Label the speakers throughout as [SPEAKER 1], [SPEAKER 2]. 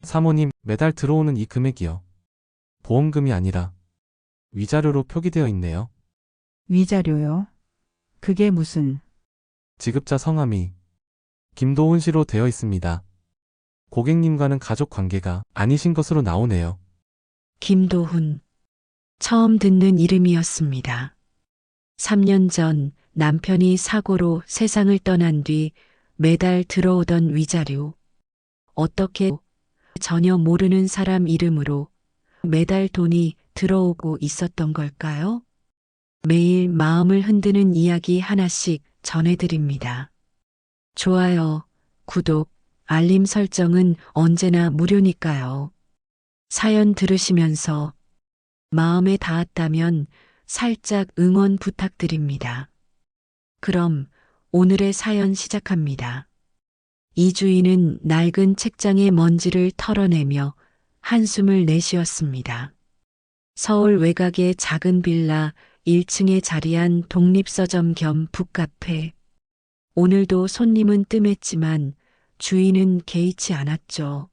[SPEAKER 1] 사모님, 매달 들어오는 이 금액이요. 보험금이 아니라 위자료로 표기되어 있네요.
[SPEAKER 2] 위자료요? 그게 무슨,
[SPEAKER 1] 지급자 성함이 김도훈 씨로 되어 있습니다. 고객님과는 가족 관계가 아니신 것으로 나오네요.
[SPEAKER 3] 김도훈. 처음 듣는 이름이었습니다. 3년 전 남편이 사고로 세상을 떠난 뒤 매달 들어오던 위자료. 어떻게 전혀 모르는 사람 이름으로 매달 돈이 들어오고 있었던 걸까요? 매일 마음을 흔드는 이야기 하나씩 전해드립니다. 좋아요, 구독, 알림 설정은 언제나 무료니까요. 사연 들으시면서 마음에 닿았다면 살짝 응원 부탁드립니다. 그럼 오늘의 사연 시작합니다. 이 주인은 낡은 책장의 먼지를 털어내며 한숨을 내쉬었습니다. 서울 외곽의 작은 빌라 1층에 자리한 독립서점 겸 북카페. 오늘도 손님은 뜸했지만 주인은 개의치 않았죠.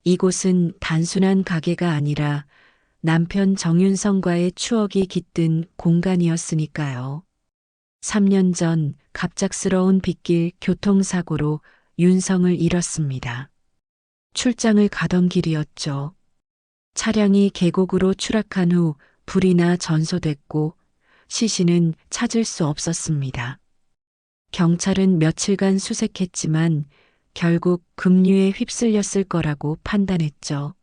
[SPEAKER 3] 이곳은 단순한 가게가 아니라 남편 정윤성과의 추억이 깃든 공간이었으니까요. 3년 전 갑작스러운 빗길 교통사고로 윤성을 잃었습니다. 출장을 가던 길이었죠. 차량이 계곡으로 추락한 후 불이 나 전소됐고 시신은 찾을 수 없었습니다. 경찰은 며칠간 수색했지만 결국 급류에 휩쓸렸을 거라고 판단했죠.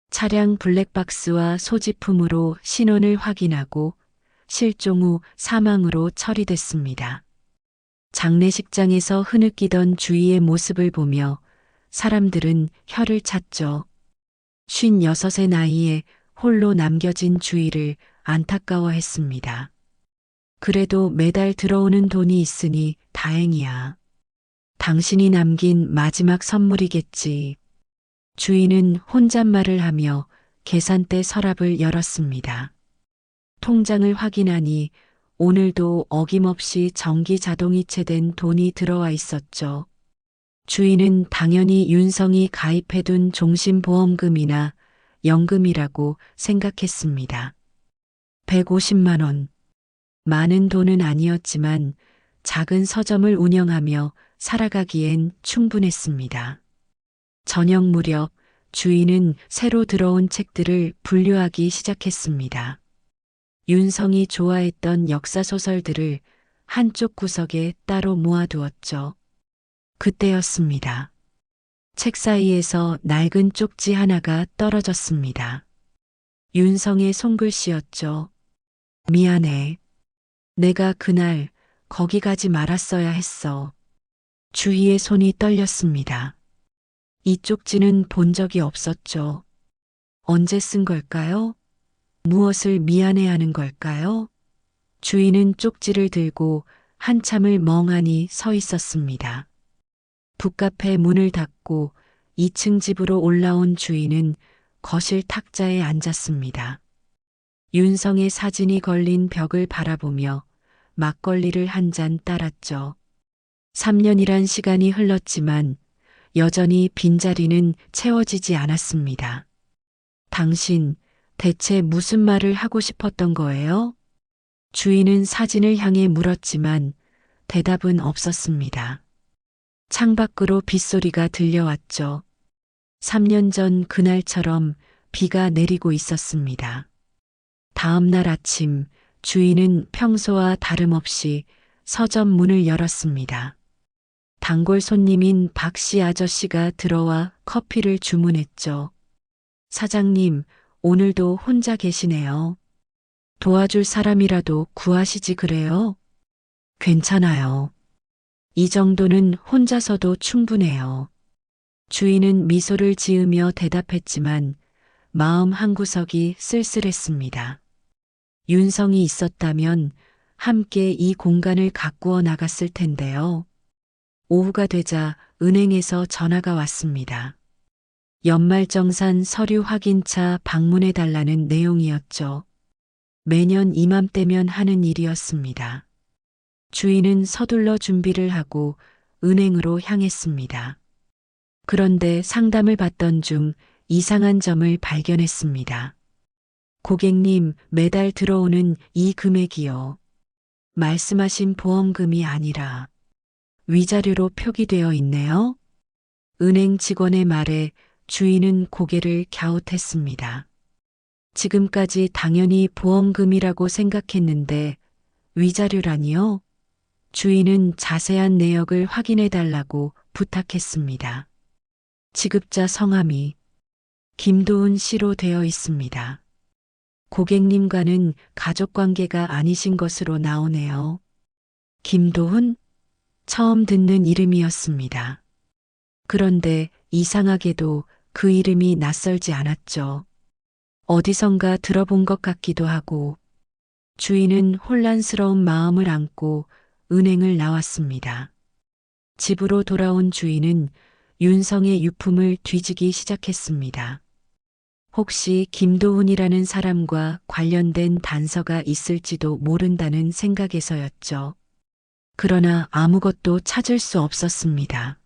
[SPEAKER 3] 차량 블랙박스와 소지품으로 신원을 확인하고 실종 후 사망으로 처리됐습니다. 장례식장에서 흐느끼던 주위의 모습을 보며 사람들은 혀를 찼죠. 56의 나이에 홀로 남겨진 주위를 안타까워했습니다. 그래도 매달 들어오는 돈이 있으니 다행이야. 당신이 남긴 마지막 선물이겠지. 주인은 혼잣말을 하며 계산대 서랍을 열었습니다. 통장을 확인하니 오늘도 어김없이 전기 자동이체된 돈이 들어와 있었죠. 주인은 당연히 윤성이 가입해둔 종신보험금이나 연금이라고 생각했습니다. 150만 원. 많은 돈은 아니었지만 작은 서점을 운영하며 살아가기엔 충분했습니다. 저녁 무렵 주인은 새로 들어온 책들을 분류하기 시작했습니다. 윤성이 좋아했던 역사소설들을 한쪽 구석에 따로 모아두었죠. 그때였습니다. 책 사이에서 낡은 쪽지 하나가 떨어졌습니다. 윤성의 손글씨였죠. 미안해. 내가 그날 거기 가지 말았어야 했어. 주희의 손이 떨렸습니다. 이 쪽지는 본 적이 없었죠. 언제 쓴 걸까요? 무엇을 미안해하는 걸까요? 주인은 쪽지를 들고 한참을 멍하니 서 있었습니다. 북카페 문을 닫고 2층 집으로 올라온 주인은 거실 탁자에 앉았습니다. 윤성의 사진이 걸린 벽을 바라보며 막걸리를 한 잔 따랐죠. 3년이란 시간이 흘렀지만 여전히 빈자리는 채워지지 않았습니다. 당신 대체 무슨 말을 하고 싶었던 거예요? 주인은 사진을 향해 물었지만 대답은 없었습니다. 창밖으로 빗소리가 들려왔죠. 3년 전 그날처럼 비가 내리고 있었습니다. 다음 날 아침 주인은 평소와 다름없이 서점 문을 열었습니다. 단골 손님인 박씨 아저씨가 들어와 커피를 주문했죠. 사장님, 오늘도 혼자 계시네요. 도와줄 사람이라도 구하시지 그래요? 괜찮아요. 이 정도는 혼자서도 충분해요. 주인은 미소를 지으며 대답했지만 마음 한구석이 쓸쓸했습니다. 윤성이 있었다면 함께 이 공간을 가꾸어 나갔을 텐데요. 오후가 되자 은행에서 전화가 왔습니다. 연말정산 서류 확인차 방문해 달라는 내용이었죠. 매년 이맘때면 하는 일이었습니다. 주인은 서둘러 준비를 하고 은행으로 향했습니다. 그런데 상담을 받던 중 이상한 점을 발견했습니다. 고객님, 매달 들어오는 이 금액이요. 말씀하신 보험금이 아니라 위자료로 표기되어 있네요. 은행 직원의 말에 주인은 고개를 갸웃했습니다. 지금까지 당연히 보험금이라고 생각했는데 위자료라니요? 주인은 자세한 내역을 확인해 달라고 부탁했습니다. 지급자 성함이 김도훈 씨로 되어 있습니다. 고객님과는 가족관계가 아니신 것으로 나오네요. 김도훈? 처음 듣는 이름이었습니다. 그런데 이상하게도 그 이름이 낯설지 않았죠. 어디선가 들어본 것 같기도 하고, 주인은 혼란스러운 마음을 안고 은행을 나왔습니다. 집으로 돌아온 주인은 윤성의 유품을 뒤지기 시작했습니다. 혹시 김도훈이라는 사람과 관련된 단서가 있을지도 모른다는 생각에서였죠. 그러나 아무것도 찾을 수 없었습니다.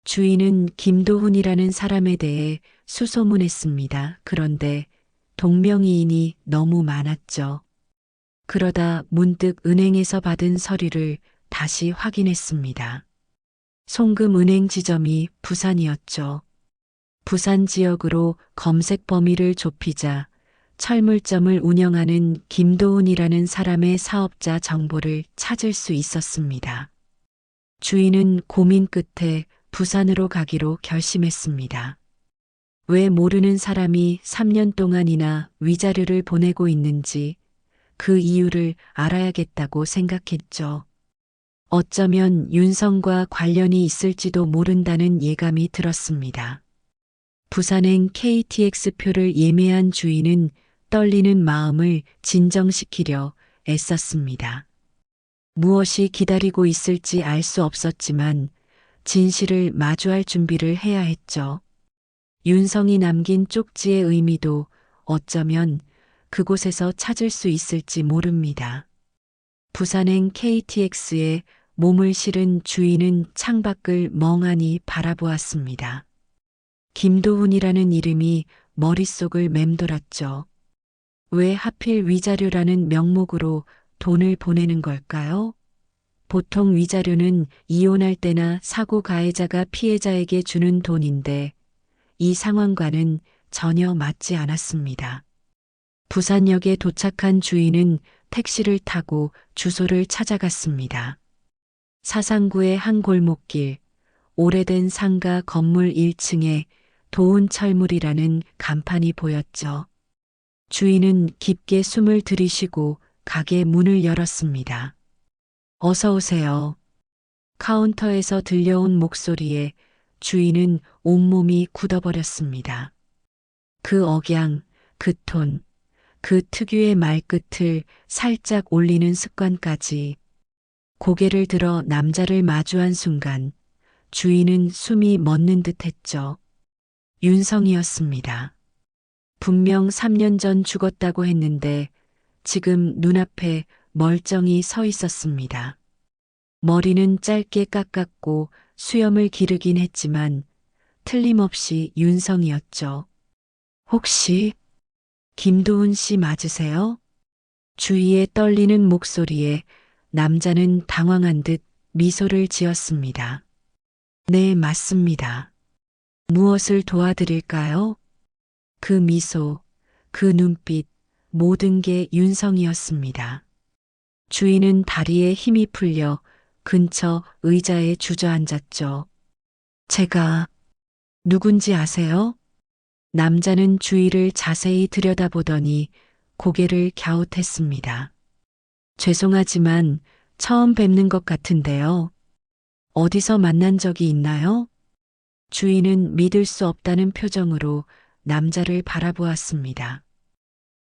[SPEAKER 3] 주인은 김도훈이라는 사람에 대해 수소문했습니다. 그런데 동명이인이 너무 많았죠. 그러다 문득 은행에서 받은 서류를 다시 확인했습니다. 송금은행 지점이 부산이었죠. 부산 지역으로 검색 범위를 좁히자 철물점을 운영하는 김도훈이라는 사람의 사업자 정보를 찾을 수 있었습니다. 주인은 고민 끝에 부산으로 가기로 결심했습니다. 왜 모르는 사람이 3년 동안이나 위자료를 보내고 있는지 그 이유를 알아야겠다고 생각했죠. 어쩌면 윤성과 관련이 있을지도 모른다는 예감이 들었습니다. 부산행 KTX표를 예매한 주인은 떨리는 마음을 진정시키려 애썼습니다. 무엇이 기다리고 있을지 알 수 없었지만 진실을 마주할 준비를 해야 했죠. 윤성이 남긴 쪽지의 의미도 어쩌면 그곳에서 찾을 수 있을지 모릅니다. 부산행 KTX에 몸을 실은 주인은 창밖을 멍하니 바라보았습니다. 김도훈이라는 이름이 머릿속을 맴돌았죠. 왜 하필 위자료라는 명목으로 돈을 보내는 걸까요? 보통 위자료는 이혼할 때나 사고 가해자가 피해자에게 주는 돈인데 이 상황과는 전혀 맞지 않았습니다. 부산역에 도착한 주인은 택시를 타고 주소를 찾아갔습니다. 사상구의 한 골목길, 오래된 상가 건물 1층에 도훈철물이라는 간판이 보였죠. 주인은 깊게 숨을 들이쉬고 가게 문을 열었습니다. 어서 오세요. 카운터에서 들려온 목소리에 주인은 온몸이 굳어버렸습니다. 그 억양, 그 톤, 그 특유의 말끝을 살짝 올리는 습관까지 고개를 들어 남자를 마주한 순간 주인은 숨이 멎는 듯 했죠. 윤성이었습니다. 분명 3년 전 죽었다고 했는데 지금 눈앞에 멀쩡히 서 있었습니다. 머리는 짧게 깎았고 수염을 기르긴 했지만 틀림없이 윤성이었죠. 혹시 김도훈 씨 맞으세요? 주위에 떨리는 목소리에 남자는 당황한 듯 미소를 지었습니다. 네, 맞습니다. 무엇을 도와드릴까요? 그 미소, 그 눈빛, 모든 게 윤성이었습니다. 주인은 다리에 힘이 풀려 근처 의자에 주저앉았죠. 제가 누군지 아세요? 남자는 주위를 자세히 들여다보더니 고개를 갸웃했습니다. 죄송하지만 처음 뵙는 것 같은데요. 어디서 만난 적이 있나요? 주인은 믿을 수 없다는 표정으로 남자를 바라보았습니다.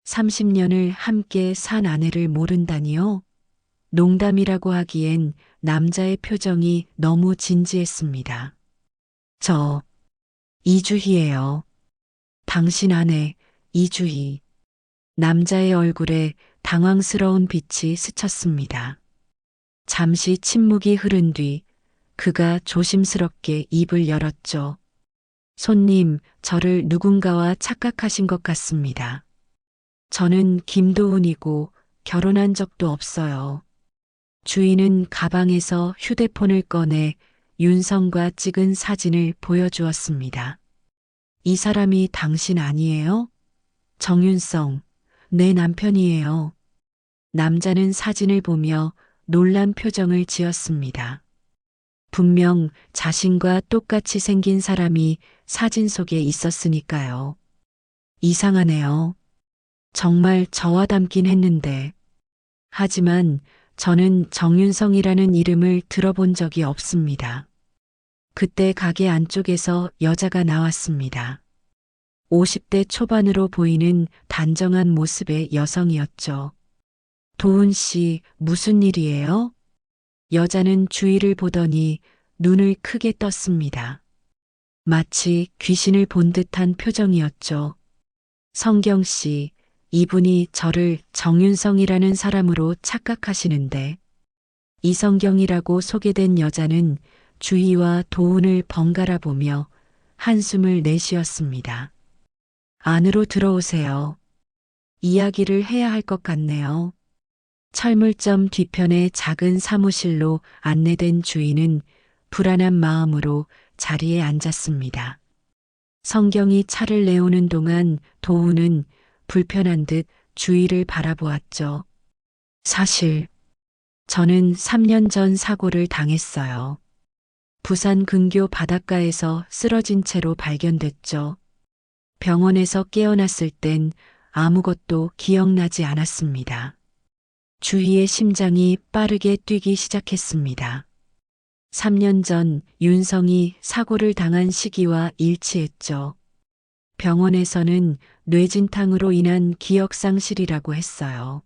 [SPEAKER 3] 30년을 함께 산 아내를 모른다니요? 농담이라고 하기엔 남자의 표정이 너무 진지했습니다. 저 이주희예요. 당신 아내 이주희. 남자의 얼굴에 당황스러운 빛이 스쳤습니다. 잠시 침묵이 흐른 뒤 그가 조심스럽게 입을 열었죠. 손님, 저를 누군가와 착각하신 것 같습니다. 저는 김도훈이고 결혼한 적도 없어요. 주인은 가방에서 휴대폰을 꺼내 윤성과 찍은 사진을 보여주었습니다. 이 사람이 당신 아니에요? 정윤성, 내 남편이에요. 남자는 사진을 보며 놀란 표정을 지었습니다. 분명 자신과 똑같이 생긴 사람이 사진 속에 있었으니까요. 이상하네요. 정말 저와 닮긴 했는데. 하지만 저는 정윤성이라는 이름을 들어본 적이 없습니다. 그때 가게 안쪽에서 여자가 나왔습니다. 50대 초반으로 보이는 단정한 모습의 여성이었죠. 도훈 씨, 무슨 일이에요? 여자는 주위를 보더니 눈을 크게 떴습니다. 마치 귀신을 본 듯한 표정이었죠. 성경 씨, 이분이 저를 정윤성이라는 사람으로 착각하시는데, 이성경이라고 소개된 여자는 주희와 도훈을 번갈아 보며 한숨을 내쉬었습니다. 안으로 들어오세요. 이야기를 해야 할 것 같네요. 철물점 뒤편의 작은 사무실로 안내된 주인은 불안한 마음으로 자리에 앉았습니다. 성경이 차를 내오는 동안 도훈은 불편한 듯 주위를 바라보았죠. 사실 저는 3년 전 사고를 당했어요. 부산 근교 바닷가에서 쓰러진 채로 발견됐죠. 병원에서 깨어났을 땐 아무것도 기억나지 않았습니다. 주희의 심장이 빠르게 뛰기 시작했습니다. 3년 전 윤성이 사고를 당한 시기와 일치했죠. 병원에서는 뇌진탕으로 인한 기억상실이라고 했어요.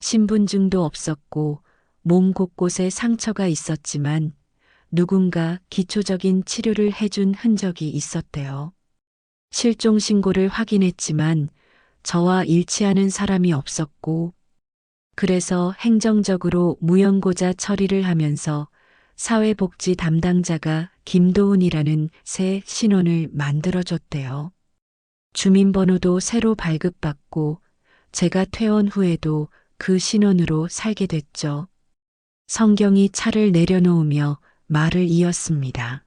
[SPEAKER 3] 신분증도 없었고 몸 곳곳에 상처가 있었지만 누군가 기초적인 치료를 해준 흔적이 있었대요. 실종 신고를 확인했지만 저와 일치하는 사람이 없었고, 그래서 행정적으로 무연고자 처리를 하면서 사회복지 담당자가 김도훈이라는 새 신원을 만들어줬대요. 주민번호도 새로 발급받고 제가 퇴원 후에도 그 신원으로 살게 됐죠. 성경이 차를 내려놓으며 말을 이었습니다.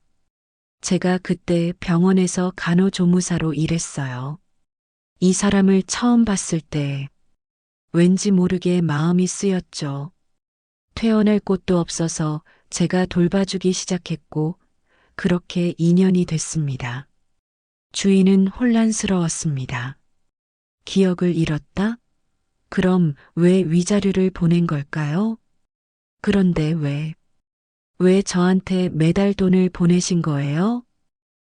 [SPEAKER 3] 제가 그때 병원에서 간호조무사로 일했어요. 이 사람을 처음 봤을 때 왠지 모르게 마음이 쓰였죠. 퇴원할 곳도 없어서 제가 돌봐주기 시작했고 그렇게 2년이 됐습니다. 주인은 혼란스러웠습니다. 기억을 잃었다? 그럼 왜 위자료를 보낸 걸까요? 그런데 왜 저한테 매달 돈을 보내신 거예요?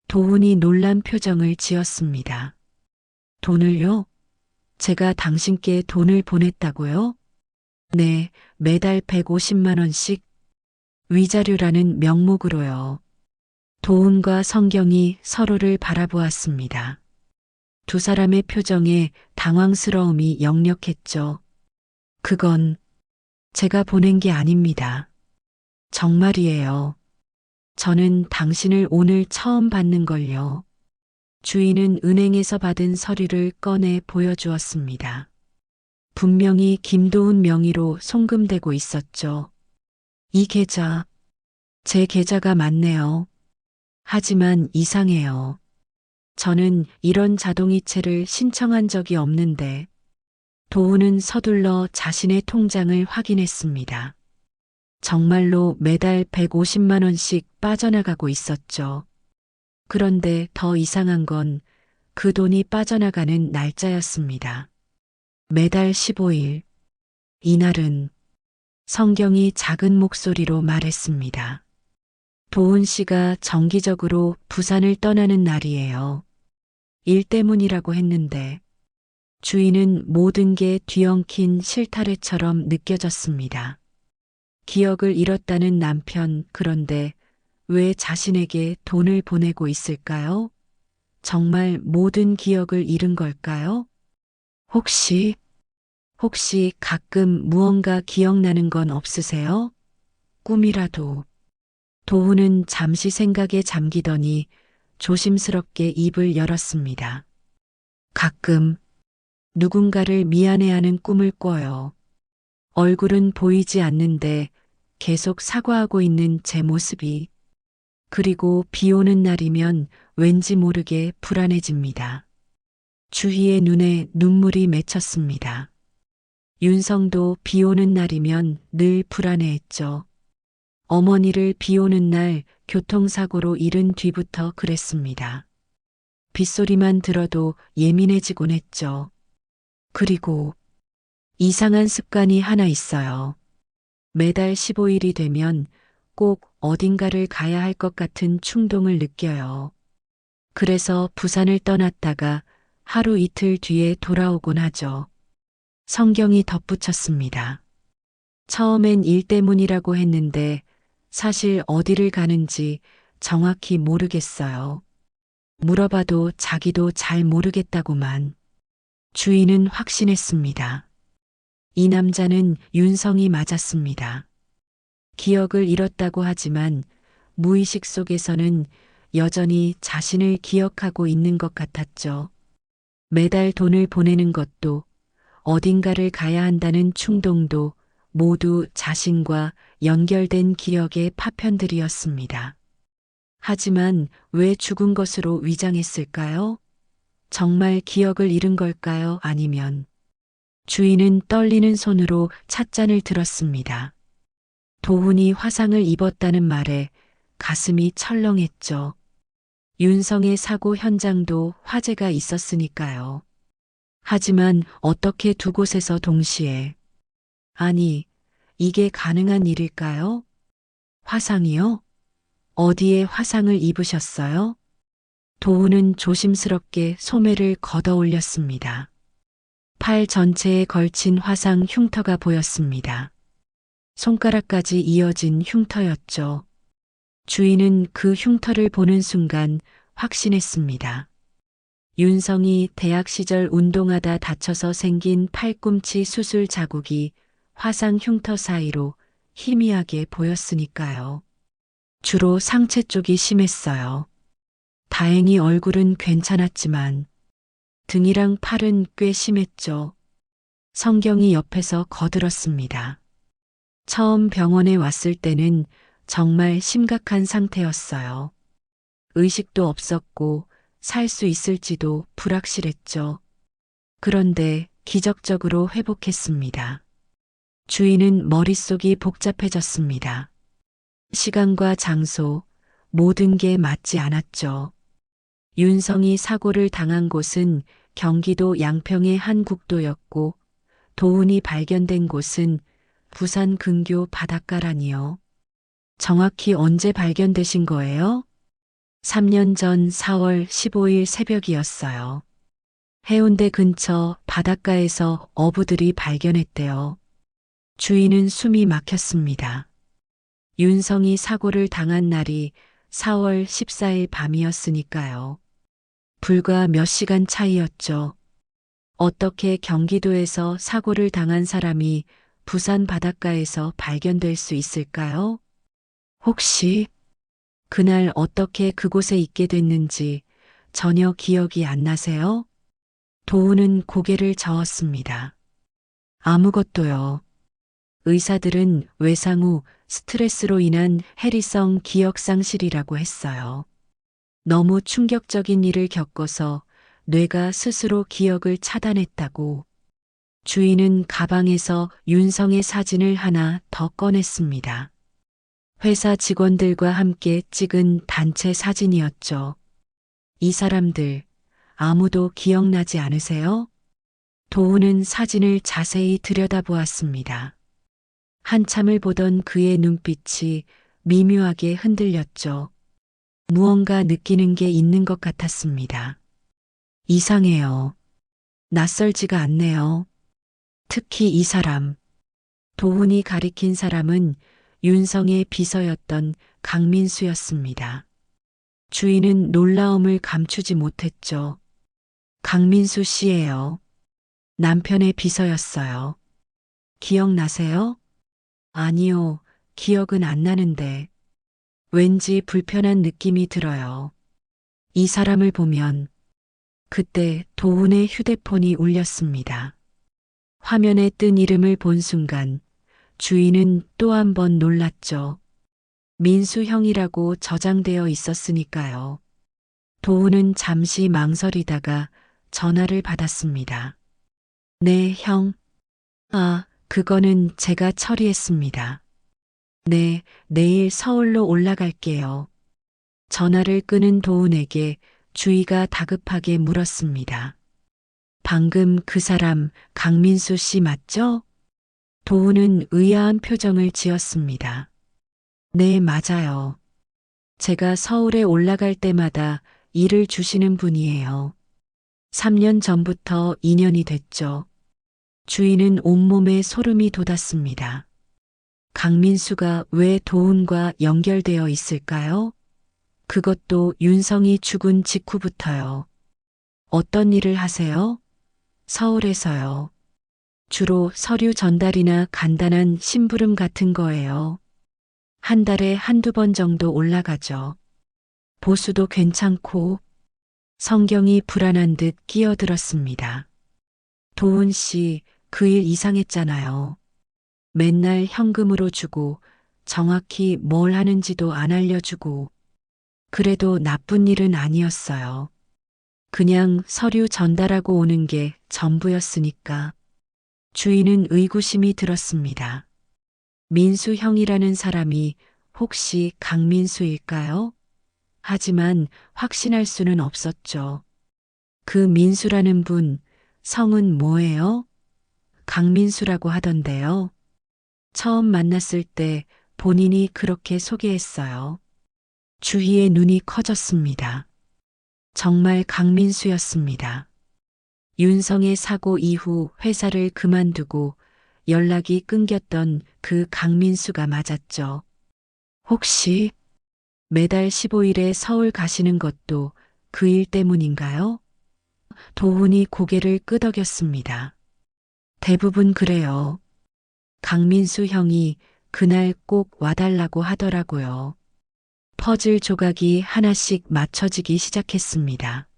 [SPEAKER 3] 도훈이 놀란 표정을 지었습니다. 돈을요? 제가 당신께 돈을 보냈다고요? 네, 매달 150만 원씩 위자료라는 명목으로요. 도훈과 성경이 서로를 바라보았습니다. 두 사람의 표정에 당황스러움이 역력했죠. 그건 제가 보낸 게 아닙니다. 정말이에요. 저는 당신을 오늘 처음 받는 걸요. 주인은 은행에서 받은 서류를 꺼내 보여주었습니다. 분명히 김도훈 명의로 송금되고 있었죠. 이 계좌, 제 계좌가 맞네요. 하지만 이상해요. 저는 이런 자동이체를 신청한 적이 없는데, 도훈은 서둘러 자신의 통장을 확인했습니다. 정말로 매달 150만 원씩 빠져나가고 있었죠. 그런데 더 이상한 건 그 돈이 빠져나가는 날짜였습니다. 매달 15일. 이날은 성경이 작은 목소리로 말했습니다. 도훈 씨가 정기적으로 부산을 떠나는 날이에요. 일 때문이라고 했는데 주인은 모든 게 뒤엉킨 실타래처럼 느껴졌습니다. 기억을 잃었다는 남편, 그런데 왜 자신에게 돈을 보내고 있을까요? 정말 모든 기억을 잃은 걸까요? 혹시 가끔 무언가 기억나는 건 없으세요? 꿈이라도. 도훈은 잠시 생각에 잠기더니 조심스럽게 입을 열었습니다. 가끔 누군가를 미안해하는 꿈을 꿔요. 얼굴은 보이지 않는데 계속 사과하고 있는 제 모습이. 그리고 비 오는 날이면 왠지 모르게 불안해집니다. 주희의 눈에 눈물이 맺혔습니다. 윤성도 비 오는 날이면 늘 불안해했죠. 어머니를 비 오는 날 교통사고로 잃은 뒤부터 그랬습니다. 빗소리만 들어도 예민해지곤 했죠. 그리고 이상한 습관이 하나 있어요. 매달 15일이 되면 꼭 어딘가를 가야 할 것 같은 충동을 느껴요. 그래서 부산을 떠났다가 하루 이틀 뒤에 돌아오곤 하죠. 성경이 덧붙였습니다. 처음엔 일 때문이라고 했는데 사실 어디를 가는지 정확히 모르겠어요. 물어봐도 자기도 잘 모르겠다고만. 주인은 확신했습니다. 이 남자는 윤성이 맞았습니다. 기억을 잃었다고 하지만 무의식 속에서는 여전히 자신을 기억하고 있는 것 같았죠. 매달 돈을 보내는 것도 어딘가를 가야 한다는 충동도 모두 자신과 연결된 기억의 파편들이었습니다. 하지만 왜 죽은 것으로 위장했을까요? 정말 기억을 잃은 걸까요? 아니면 주인은 떨리는 손으로 찻잔을 들었습니다. 도훈이 화상을 입었다는 말에 가슴이 철렁했죠. 윤성의 사고 현장도 화재가 있었으니까요. 하지만 어떻게 두 곳에서 동시에, 아니, 이게 가능한 일일까요? 화상이요? 어디에 화상을 입으셨어요? 도훈은 조심스럽게 소매를 걷어 올렸습니다. 팔 전체에 걸친 화상 흉터가 보였습니다. 손가락까지 이어진 흉터였죠. 주인은 그 흉터를 보는 순간 확신했습니다. 윤성이 대학 시절 운동하다 다쳐서 생긴 팔꿈치 수술 자국이 화상 흉터 사이로 희미하게 보였으니까요. 주로 상체 쪽이 심했어요. 다행히 얼굴은 괜찮았지만 등이랑 팔은 꽤 심했죠. 성경이 옆에서 거들었습니다. 처음 병원에 왔을 때는 정말 심각한 상태였어요. 의식도 없었고 살 수 있을지도 불확실했죠. 그런데 기적적으로 회복했습니다. 주인은 머릿속이 복잡해졌습니다. 시간과 장소, 모든 게 맞지 않았죠. 윤성이 사고를 당한 곳은 경기도 양평의 한 국도였고 도훈이 발견된 곳은 부산 근교 바닷가라니요. 정확히 언제 발견되신 거예요? 3년 전 4월 15일 새벽이었어요. 해운대 근처 바닷가에서 어부들이 발견했대요. 주인은 숨이 막혔습니다. 윤성이 사고를 당한 날이 4월 14일 밤이었으니까요. 불과 몇 시간 차이였죠. 어떻게 경기도에서 사고를 당한 사람이 부산 바닷가에서 발견될 수 있을까요? 혹시 그날 어떻게 그곳에 있게 됐는지 전혀 기억이 안 나세요? 도훈은 고개를 저었습니다. 아무것도요. 의사들은 외상 후 스트레스로 인한 해리성 기억 상실이라고 했어요. 너무 충격적인 일을 겪어서 뇌가 스스로 기억을 차단했다고. 주인은 가방에서 윤성의 사진을 하나 더 꺼냈습니다. 회사 직원들과 함께 찍은 단체 사진이었죠. 이 사람들 아무도 기억나지 않으세요? 도훈은 사진을 자세히 들여다보았습니다. 한참을 보던 그의 눈빛이 미묘하게 흔들렸죠. 무언가 느끼는 게 있는 것 같았습니다. 이상해요. 낯설지가 않네요. 특히 이 사람. 도훈이 가리킨 사람은 윤성의 비서였던 강민수였습니다. 주인은 놀라움을 감추지 못했죠. 강민수 씨예요. 남편의 비서였어요. 기억나세요? 아니요, 기억은 안 나는데. 왠지 불편한 느낌이 들어요. 이 사람을 보면 그때 도훈의 휴대폰이 울렸습니다. 화면에 뜬 이름을 본 순간 주인은 또 한 번 놀랐죠. 민수 형이라고 저장되어 있었으니까요. 도훈은 잠시 망설이다가 전화를 받았습니다. 네, 형. 아, 그거는 제가 처리했습니다. 네, 내일 서울로 올라갈게요. 전화를 끊은 도훈에게 주희가 다급하게 물었습니다. 방금 그 사람 강민수 씨 맞죠? 도훈은 의아한 표정을 지었습니다. 네, 맞아요. 제가 서울에 올라갈 때마다 일을 주시는 분이에요. 3년 전부터 인연이 됐죠. 주인은 온몸에 소름이 돋았습니다. 강민수가 왜 도훈과 연결되어 있을까요? 그것도 윤성이 죽은 직후부터요. 어떤 일을 하세요? 서울에서요. 주로 서류 전달이나 간단한 심부름 같은 거예요. 한 달에 한두 번 정도 올라가죠. 보수도 괜찮고 성경이 불안한 듯 끼어들었습니다. 도훈 씨, 그 일 이상했잖아요. 맨날 현금으로 주고 정확히 뭘 하는지도 안 알려주고 그래도 나쁜 일은 아니었어요. 그냥 서류 전달하고 오는 게 전부였으니까. 주인은 의구심이 들었습니다. 민수 형이라는 사람이 혹시 강민수일까요? 하지만 확신할 수는 없었죠. 그 민수라는 분, 성은 뭐예요? 강민수라고 하던데요. 처음 만났을 때 본인이 그렇게 소개했어요. 주희의 눈이 커졌습니다. 정말 강민수였습니다. 윤성의 사고 이후 회사를 그만두고 연락이 끊겼던 그 강민수가 맞았죠. 혹시 매달 15일에 서울 가시는 것도 그 일 때문인가요? 도훈이 고개를 끄덕였습니다. 대부분 그래요. 강민수 형이 그날 꼭 와달라고 하더라고요. 퍼즐 조각이 하나씩 맞춰지기 시작했습니다.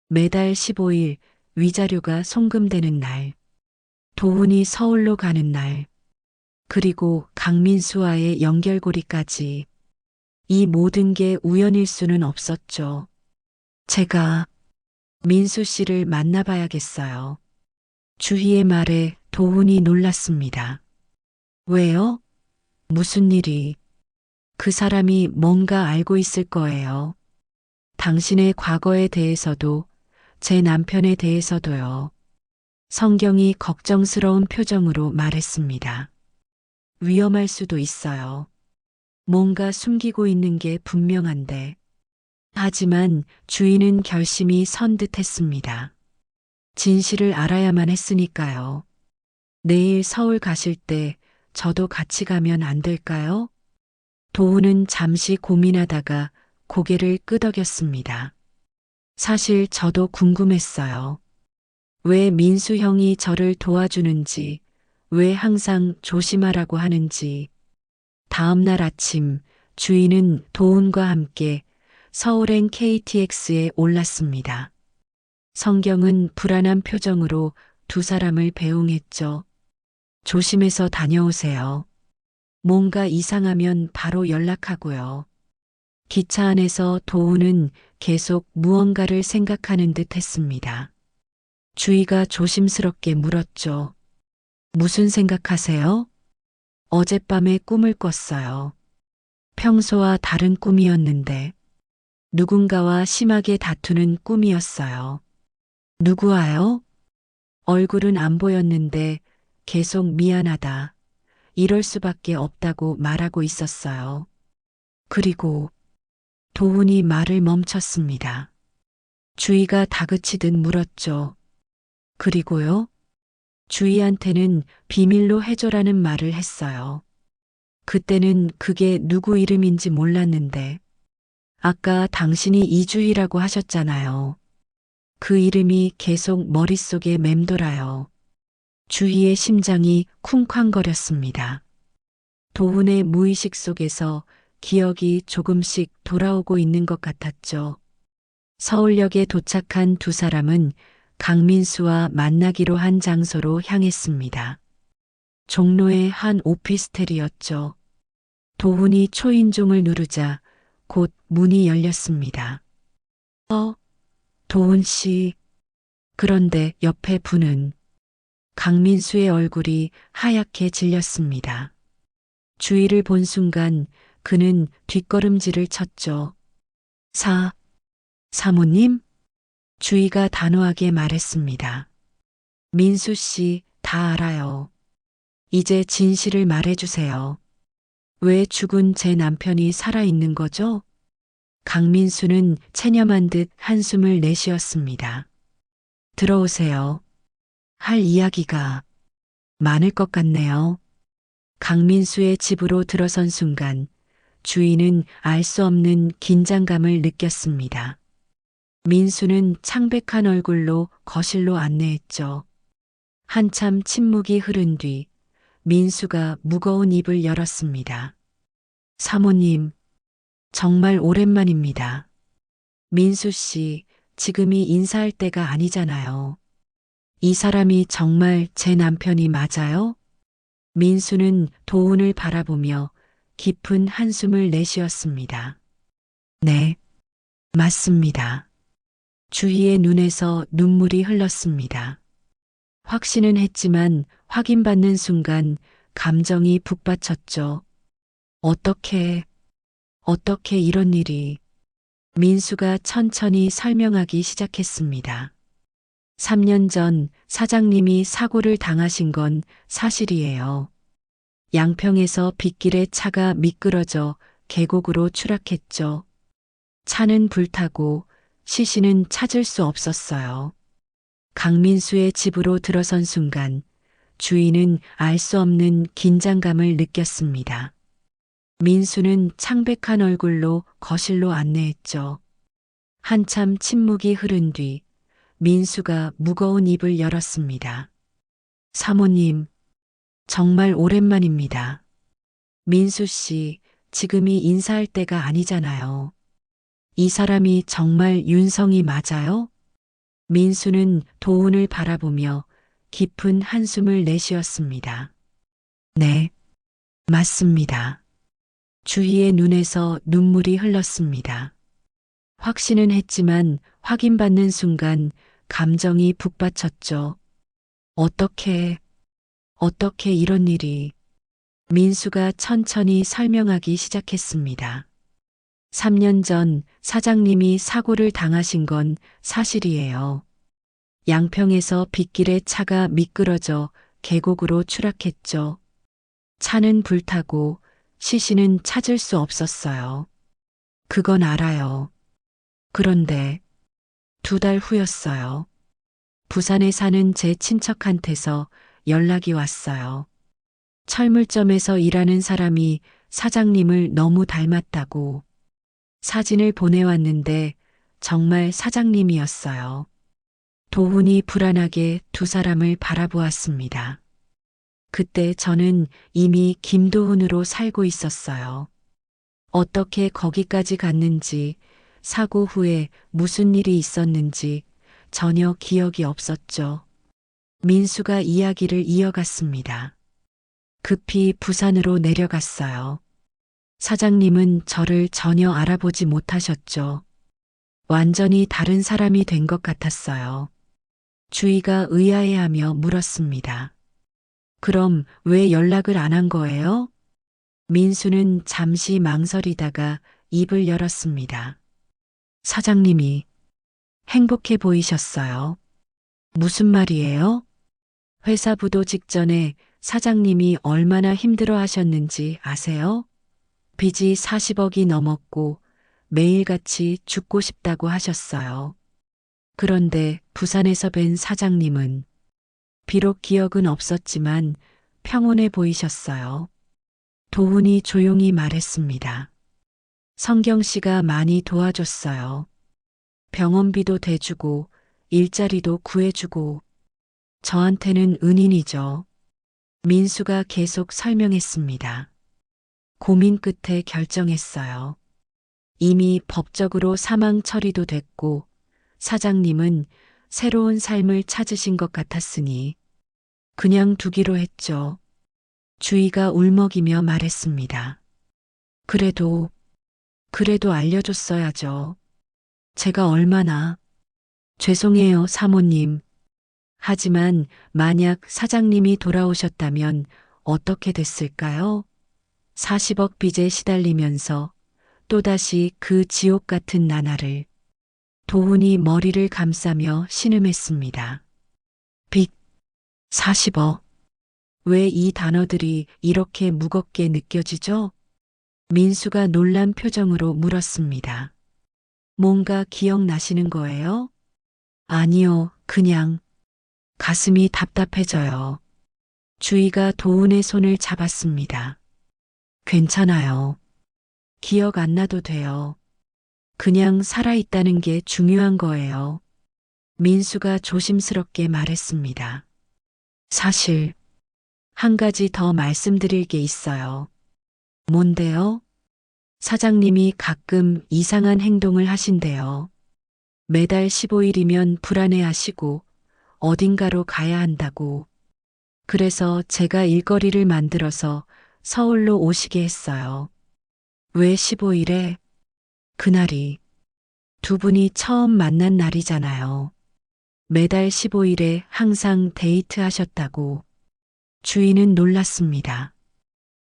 [SPEAKER 3] 매달 15일 위자료가 송금되는 날, 도훈이 서울로 가는 날, 그리고 강민수와의 연결고리까지 이 모든 게 우연일 수는 없었죠. 제가 민수 씨를 만나봐야겠어요. 주희의 말에 도훈이 놀랐습니다. 왜요? 무슨 일이? 그 사람이 뭔가 알고 있을 거예요. 당신의 과거에 대해서도 제 남편에 대해서도요. 성경이 걱정스러운 표정으로 말했습니다. 위험할 수도 있어요. 뭔가 숨기고 있는 게 분명한데. 하지만 주인은 결심이 선 듯했습니다. 진실을 알아야만 했으니까요. 내일 서울 가실 때 저도 같이 가면 안 될까요? 도훈은 잠시 고민하다가 고개를 끄덕였습니다. 사실 저도 궁금했어요. 왜 민수 형이 저를 도와주는지, 왜 항상 조심하라고 하는지. 다음 날 아침 주인은 도훈과 함께 서울행 KTX에 올랐습니다. 성경은 불안한 표정으로 두 사람을 배웅했죠. 조심해서 다녀오세요. 뭔가 이상하면 바로 연락하고요. 기차 안에서 도훈은 계속 무언가를 생각하는 듯 했습니다. 주희가 조심스럽게 물었죠. 무슨 생각하세요? 어젯밤에 꿈을 꿨어요. 평소와 다른 꿈이었는데 누군가와 심하게 다투는 꿈이었어요. 누구와요? 얼굴은 안 보였는데 계속 미안하다. 이럴 수밖에 없다고 말하고 있었어요. 그리고 도훈이 말을 멈췄습니다. 주희가 다그치듯 물었죠. 그리고요? 주희한테는 비밀로 해줘라는 말을 했어요. 그때는 그게 누구 이름인지 몰랐는데 아까 당신이 이주희라고 하셨잖아요. 그 이름이 계속 머릿속에 맴돌아요. 주희의 심장이 쿵쾅거렸습니다. 도훈의 무의식 속에서 기억이 조금씩 돌아오고 있는 것 같았죠. 서울역에 도착한 두 사람은 강민수와 만나기로 한 장소로 향했습니다. 종로의 한 오피스텔이었죠. 도훈이 초인종을 누르자 곧 문이 열렸습니다. 도훈 씨. 그런데 옆에 분은 강민수의 얼굴이 하얗게 질렸습니다. 주위를 본 순간 그는 뒷걸음질을 쳤죠. 사모님? 주위가 단호하게 말했습니다. 민수 씨, 다 알아요. 이제 진실을 말해주세요. 왜 죽은 제 남편이 살아있는 거죠? 강민수는 체념한 듯 한숨을 내쉬었습니다. 들어오세요. 할 이야기가 많을 것 같네요. 강민수의 집으로 들어선 순간 주인은 알 수 없는 긴장감을 느꼈습니다. 민수는 창백한 얼굴로 거실로 안내했죠. 한참 침묵이 흐른 뒤 민수가 무거운 입을 열었습니다. 사모님, 정말 오랜만입니다. 민수 씨, 지금이 인사할 때가 아니잖아요. 이 사람이 정말 제 남편이 맞아요? 민수는 도훈을 바라보며 깊은 한숨을 내쉬었습니다. 네, 맞습니다. 주희의 눈에서 눈물이 흘렀습니다. 확신은 했지만 확인받는 순간 감정이 북받쳤죠. 어떻게 이런 일이. 민수가 천천히 설명하기 시작했습니다. 3년 전 사장님이 사고를 당하신 건 사실이에요. 양평에서 빗길에 차가 미끄러져 계곡으로 추락했죠. 차는 불타고 시신은 찾을 수 없었어요. 강민수의 집으로 들어선 순간 주인은 알 수 없는 긴장감을 느꼈습니다. 민수는 창백한 얼굴로 거실로 안내했죠. 한참 침묵이 흐른 뒤 민수가 무거운 입을 열었습니다. 사모님, 정말 오랜만입니다. 민수 씨, 지금이 인사할 때가 아니잖아요. 이 사람이 정말 윤성이 맞아요? 민수는 도훈을 바라보며 깊은 한숨을 내쉬었습니다. 네, 맞습니다. 주희의 눈에서 눈물이 흘렀습니다. 확신은 했지만 확인받는 순간 감정이 북받쳤죠. 어떻게 이런 일이. 민수가 천천히 설명하기 시작했습니다. 3년 전 사장님이 사고를 당하신 건 사실이에요. 양평에서 빗길에 차가 미끄러져 계곡으로 추락했죠. 차는 불타고 시신은 찾을 수 없었어요. 그건 알아요. 그런데 2달 후였어요. 부산에 사는 제 친척한테서 연락이 왔어요. 철물점에서 일하는 사람이 사장님을 너무 닮았다고. 사진을 보내왔는데 정말 사장님이었어요. 도훈이 불안하게 두 사람을 바라보았습니다. 그때 저는 이미 김도훈으로 살고 있었어요. 어떻게 거기까지 갔는지, 사고 후에 무슨 일이 있었는지 전혀 기억이 없었죠. 민수가 이야기를 이어갔습니다. 급히 부산으로 내려갔어요. 사장님은 저를 전혀 알아보지 못하셨죠. 완전히 다른 사람이 된 것 같았어요. 주희가 의아해하며 물었습니다. 그럼 왜 연락을 안 한 거예요? 민수는 잠시 망설이다가 입을 열었습니다. 사장님이 행복해 보이셨어요. 무슨 말이에요? 회사 부도 직전에 사장님이 얼마나 힘들어 하셨는지 아세요? 빚이 40억이 넘었고 매일같이 죽고 싶다고 하셨어요. 그런데 부산에서 뵌 사장님은 비록 기억은 없었지만 평온해 보이셨어요. 도훈이 조용히 말했습니다. 성경 씨가 많이 도와줬어요. 병원비도 대주고 일자리도 구해주고 저한테는 은인이죠. 민수가 계속 설명했습니다. 고민 끝에 결정했어요. 이미 법적으로 사망 처리도 됐고 사장님은 새로운 삶을 찾으신 것 같았으니 그냥 두기로 했죠. 주희가 울먹이며 말했습니다. 그래도 알려줬어야죠. 제가 얼마나. 죄송해요, 사모님. 하지만 만약 사장님이 돌아오셨다면 어떻게 됐을까요? 40억 빚에 시달리면서 또다시 그 지옥 같은 나날을. 도훈이 머리를 감싸며 신음했습니다. 빚, 40억. 왜 이 단어들이 이렇게 무겁게 느껴지죠? 민수가 놀란 표정으로 물었습니다. 뭔가 기억나시는 거예요? 아니요, 그냥 가슴이 답답해져요. 주희가 도훈의 손을 잡았습니다. 괜찮아요. 기억 안 나도 돼요. 그냥 살아있다는 게 중요한 거예요. 민수가 조심스럽게 말했습니다. 사실, 한 가지 더 말씀드릴 게 있어요. 뭔데요? 사장님이 가끔 이상한 행동을 하신대요. 매달 15일이면 불안해하시고 어딘가로 가야 한다고. 그래서 제가 일거리를 만들어서 서울로 오시게 했어요. 왜 15일에? 그날이 두 분이 처음 만난 날이잖아요. 매달 15일에 항상 데이트 하셨다고. 주인은 놀랐습니다.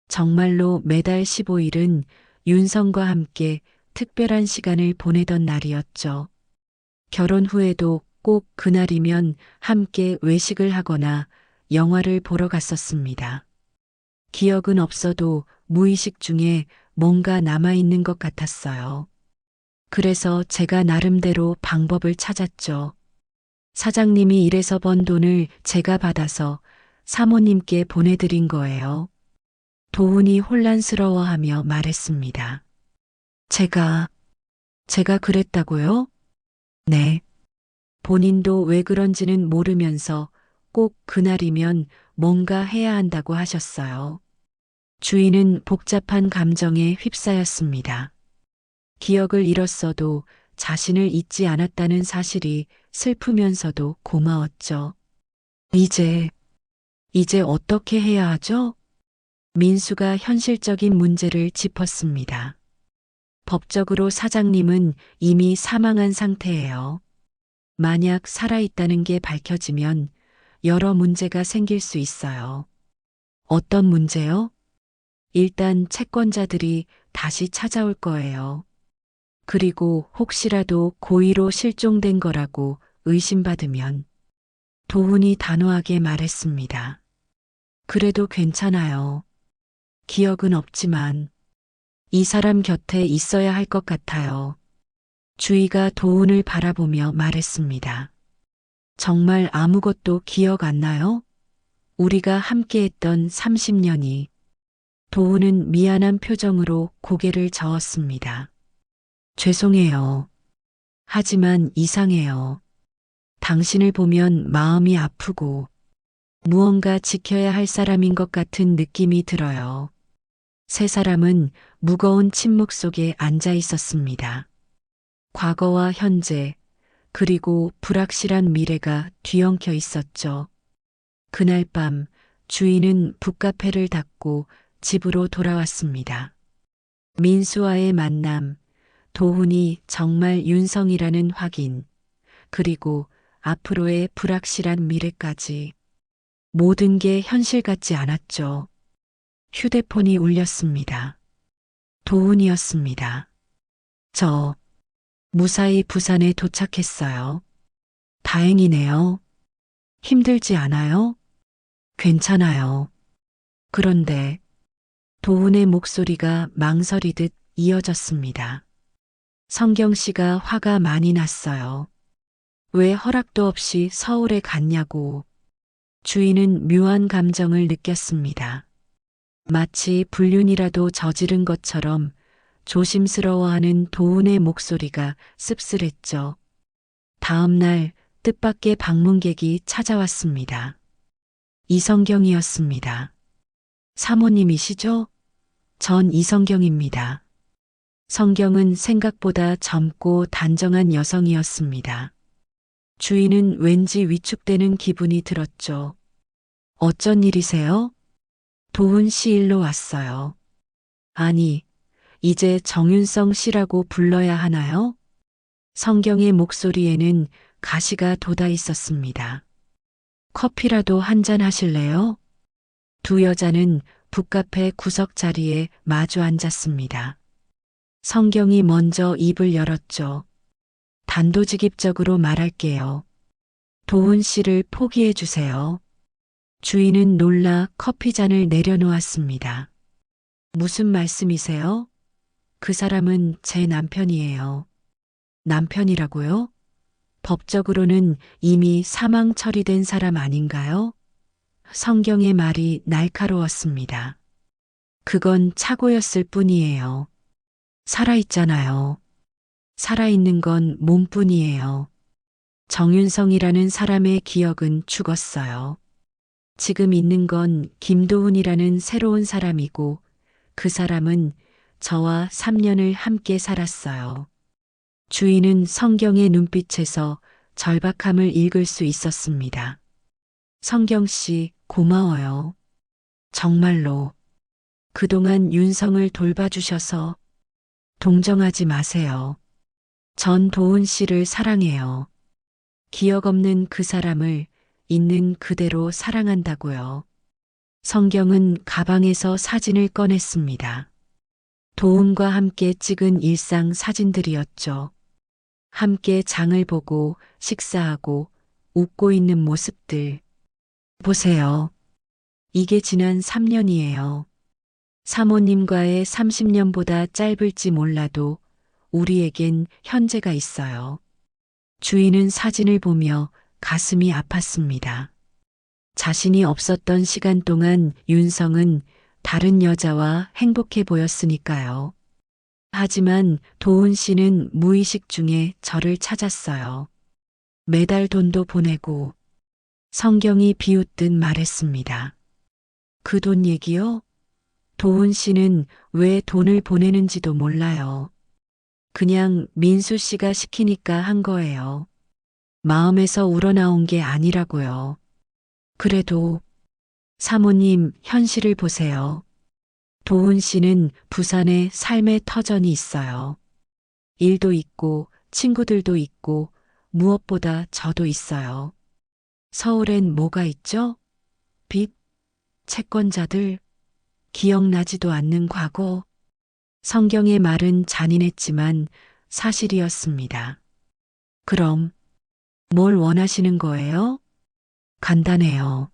[SPEAKER 3] 정말로 매달 15일은 윤성과 함께 특별한 시간을 보내던 날이었죠. 결혼 후에도 꼭 그날이면 함께 외식을 하거나 영화를 보러 갔었습니다. 기억은 없어도 무의식 중에 뭔가 남아있는 것 같았어요. 그래서 제가 나름대로 방법을 찾았죠. 사장님이 일해서 번 돈을 제가 받아서 사모님께 보내드린 거예요. 도훈이 혼란스러워하며 말했습니다. 제가 그랬다고요? 네. 본인도 왜 그런지는 모르면서 꼭 그날이면 뭔가 해야 한다고 하셨어요. 주인은 복잡한 감정에 휩싸였습니다. 기억을 잃었어도 자신을 잊지 않았다는 사실이 슬프면서도 고마웠죠. 이제 어떻게 해야 하죠? 민수가 현실적인 문제를 짚었습니다. 법적으로 사장님은 이미 사망한 상태예요. 만약 살아있다는 게 밝혀지면 여러 문제가 생길 수 있어요. 어떤 문제요? 일단 채권자들이 다시 찾아올 거예요. 그리고 혹시라도 고의로 실종된 거라고 의심받으면. 도훈이 단호하게 말했습니다. 그래도 괜찮아요. 기억은 없지만 이 사람 곁에 있어야 할 것 같아요. 주희가 도훈을 바라보며 말했습니다. 정말 아무것도 기억 안 나요? 우리가 함께했던 30년이. 도훈은 미안한 표정으로 고개를 저었습니다. 죄송해요. 하지만 이상해요. 당신을 보면 마음이 아프고 무언가 지켜야 할 사람인 것 같은 느낌이 들어요. 세 사람은 무거운 침묵 속에 앉아 있었습니다. 과거와 현재, 그리고 불확실한 미래가 뒤엉켜 있었죠. 그날 밤 주인은 북카페를 닫고 집으로 돌아왔습니다. 민수와의 만남, 도훈이 정말 윤성이라는 확인, 그리고 앞으로의 불확실한 미래까지. 모든 게 현실 같지 않았죠. 휴대폰이 울렸습니다. 도훈이었습니다. 저 무사히 부산에 도착했어요. 다행이네요. 힘들지 않아요? 괜찮아요. 그런데 도훈의 목소리가 망설이듯 이어졌습니다. 성경 씨가 화가 많이 났어요. 왜 허락도 없이 서울에 갔냐고. 주인은 묘한 감정을 느꼈습니다. 마치 불륜이라도 저지른 것처럼 조심스러워하는 도훈의 목소리가 씁쓸했죠. 다음 날 뜻밖의 방문객이 찾아왔습니다. 이성경이었습니다. 사모님이시죠? 전 이성경입니다. 성경은 생각보다 젊고 단정한 여성이었습니다. 주인은 왠지 위축되는 기분이 들었죠. 어쩐 일이세요? 도훈 씨 일로 왔어요. 아니, 이제 정윤성 씨라고 불러야 하나요? 성경의 목소리에는 가시가 돋아 있었습니다. 커피라도 한잔 하실래요? 두 여자는 북카페 구석 자리에 마주 앉았습니다. 성경이 먼저 입을 열었죠. 단도직입적으로 말할게요. 도훈 씨를 포기해 주세요. 주인은 놀라 커피잔을 내려놓았습니다. 무슨 말씀이세요? 그 사람은 제 남편이에요. 남편이라고요? 법적으로는 이미 사망 처리된 사람 아닌가요? 성경의 말이 날카로웠습니다. 그건 착오였을 뿐이에요. 살아있잖아요. 살아있는 건 몸뿐이에요. 정윤성이라는 사람의 기억은 죽었어요. 지금 있는 건 김도훈이라는 새로운 사람이고 그 사람은 저와 3년을 함께 살았어요. 주인은 성경의 눈빛에서 절박함을 읽을 수 있었습니다. 성경 씨, 고마워요. 정말로. 그동안 윤성을 돌봐주셔서 동정하지 마세요. 전 도훈 씨를 사랑해요. 기억 없는 그 사람을 있는 그대로 사랑한다고요. 성경은 가방에서 사진을 꺼냈습니다. 도훈과 함께 찍은 일상 사진들이었죠. 함께 장을 보고 식사하고 웃고 있는 모습들. 보세요. 이게 지난 3년이에요. 사모님과의 30년보다 짧을지 몰라도 우리에겐 현재가 있어요. 주인은 사진을 보며 가슴이 아팠습니다. 자신이 없었던 시간 동안 윤성은 다른 여자와 행복해 보였으니까요. 하지만 도훈 씨는 무의식 중에 저를 찾았어요. 매달 돈도 보내고 성경이 비웃듯 말했습니다. 그 돈 얘기요? 도훈 씨는 왜 돈을 보내는지도 몰라요. 그냥 민수 씨가 시키니까 한 거예요. 마음에서 우러나온 게 아니라고요. 그래도 사모님 현실을 보세요. 도훈 씨는 부산에 삶의 터전이 있어요. 일도 있고 친구들도 있고 무엇보다 저도 있어요. 서울엔 뭐가 있죠? 빚, 채권자들, 기억나지도 않는 과거. 성경의 말은 잔인했지만 사실이었습니다. 그럼 뭘 원하시는 거예요? 간단해요.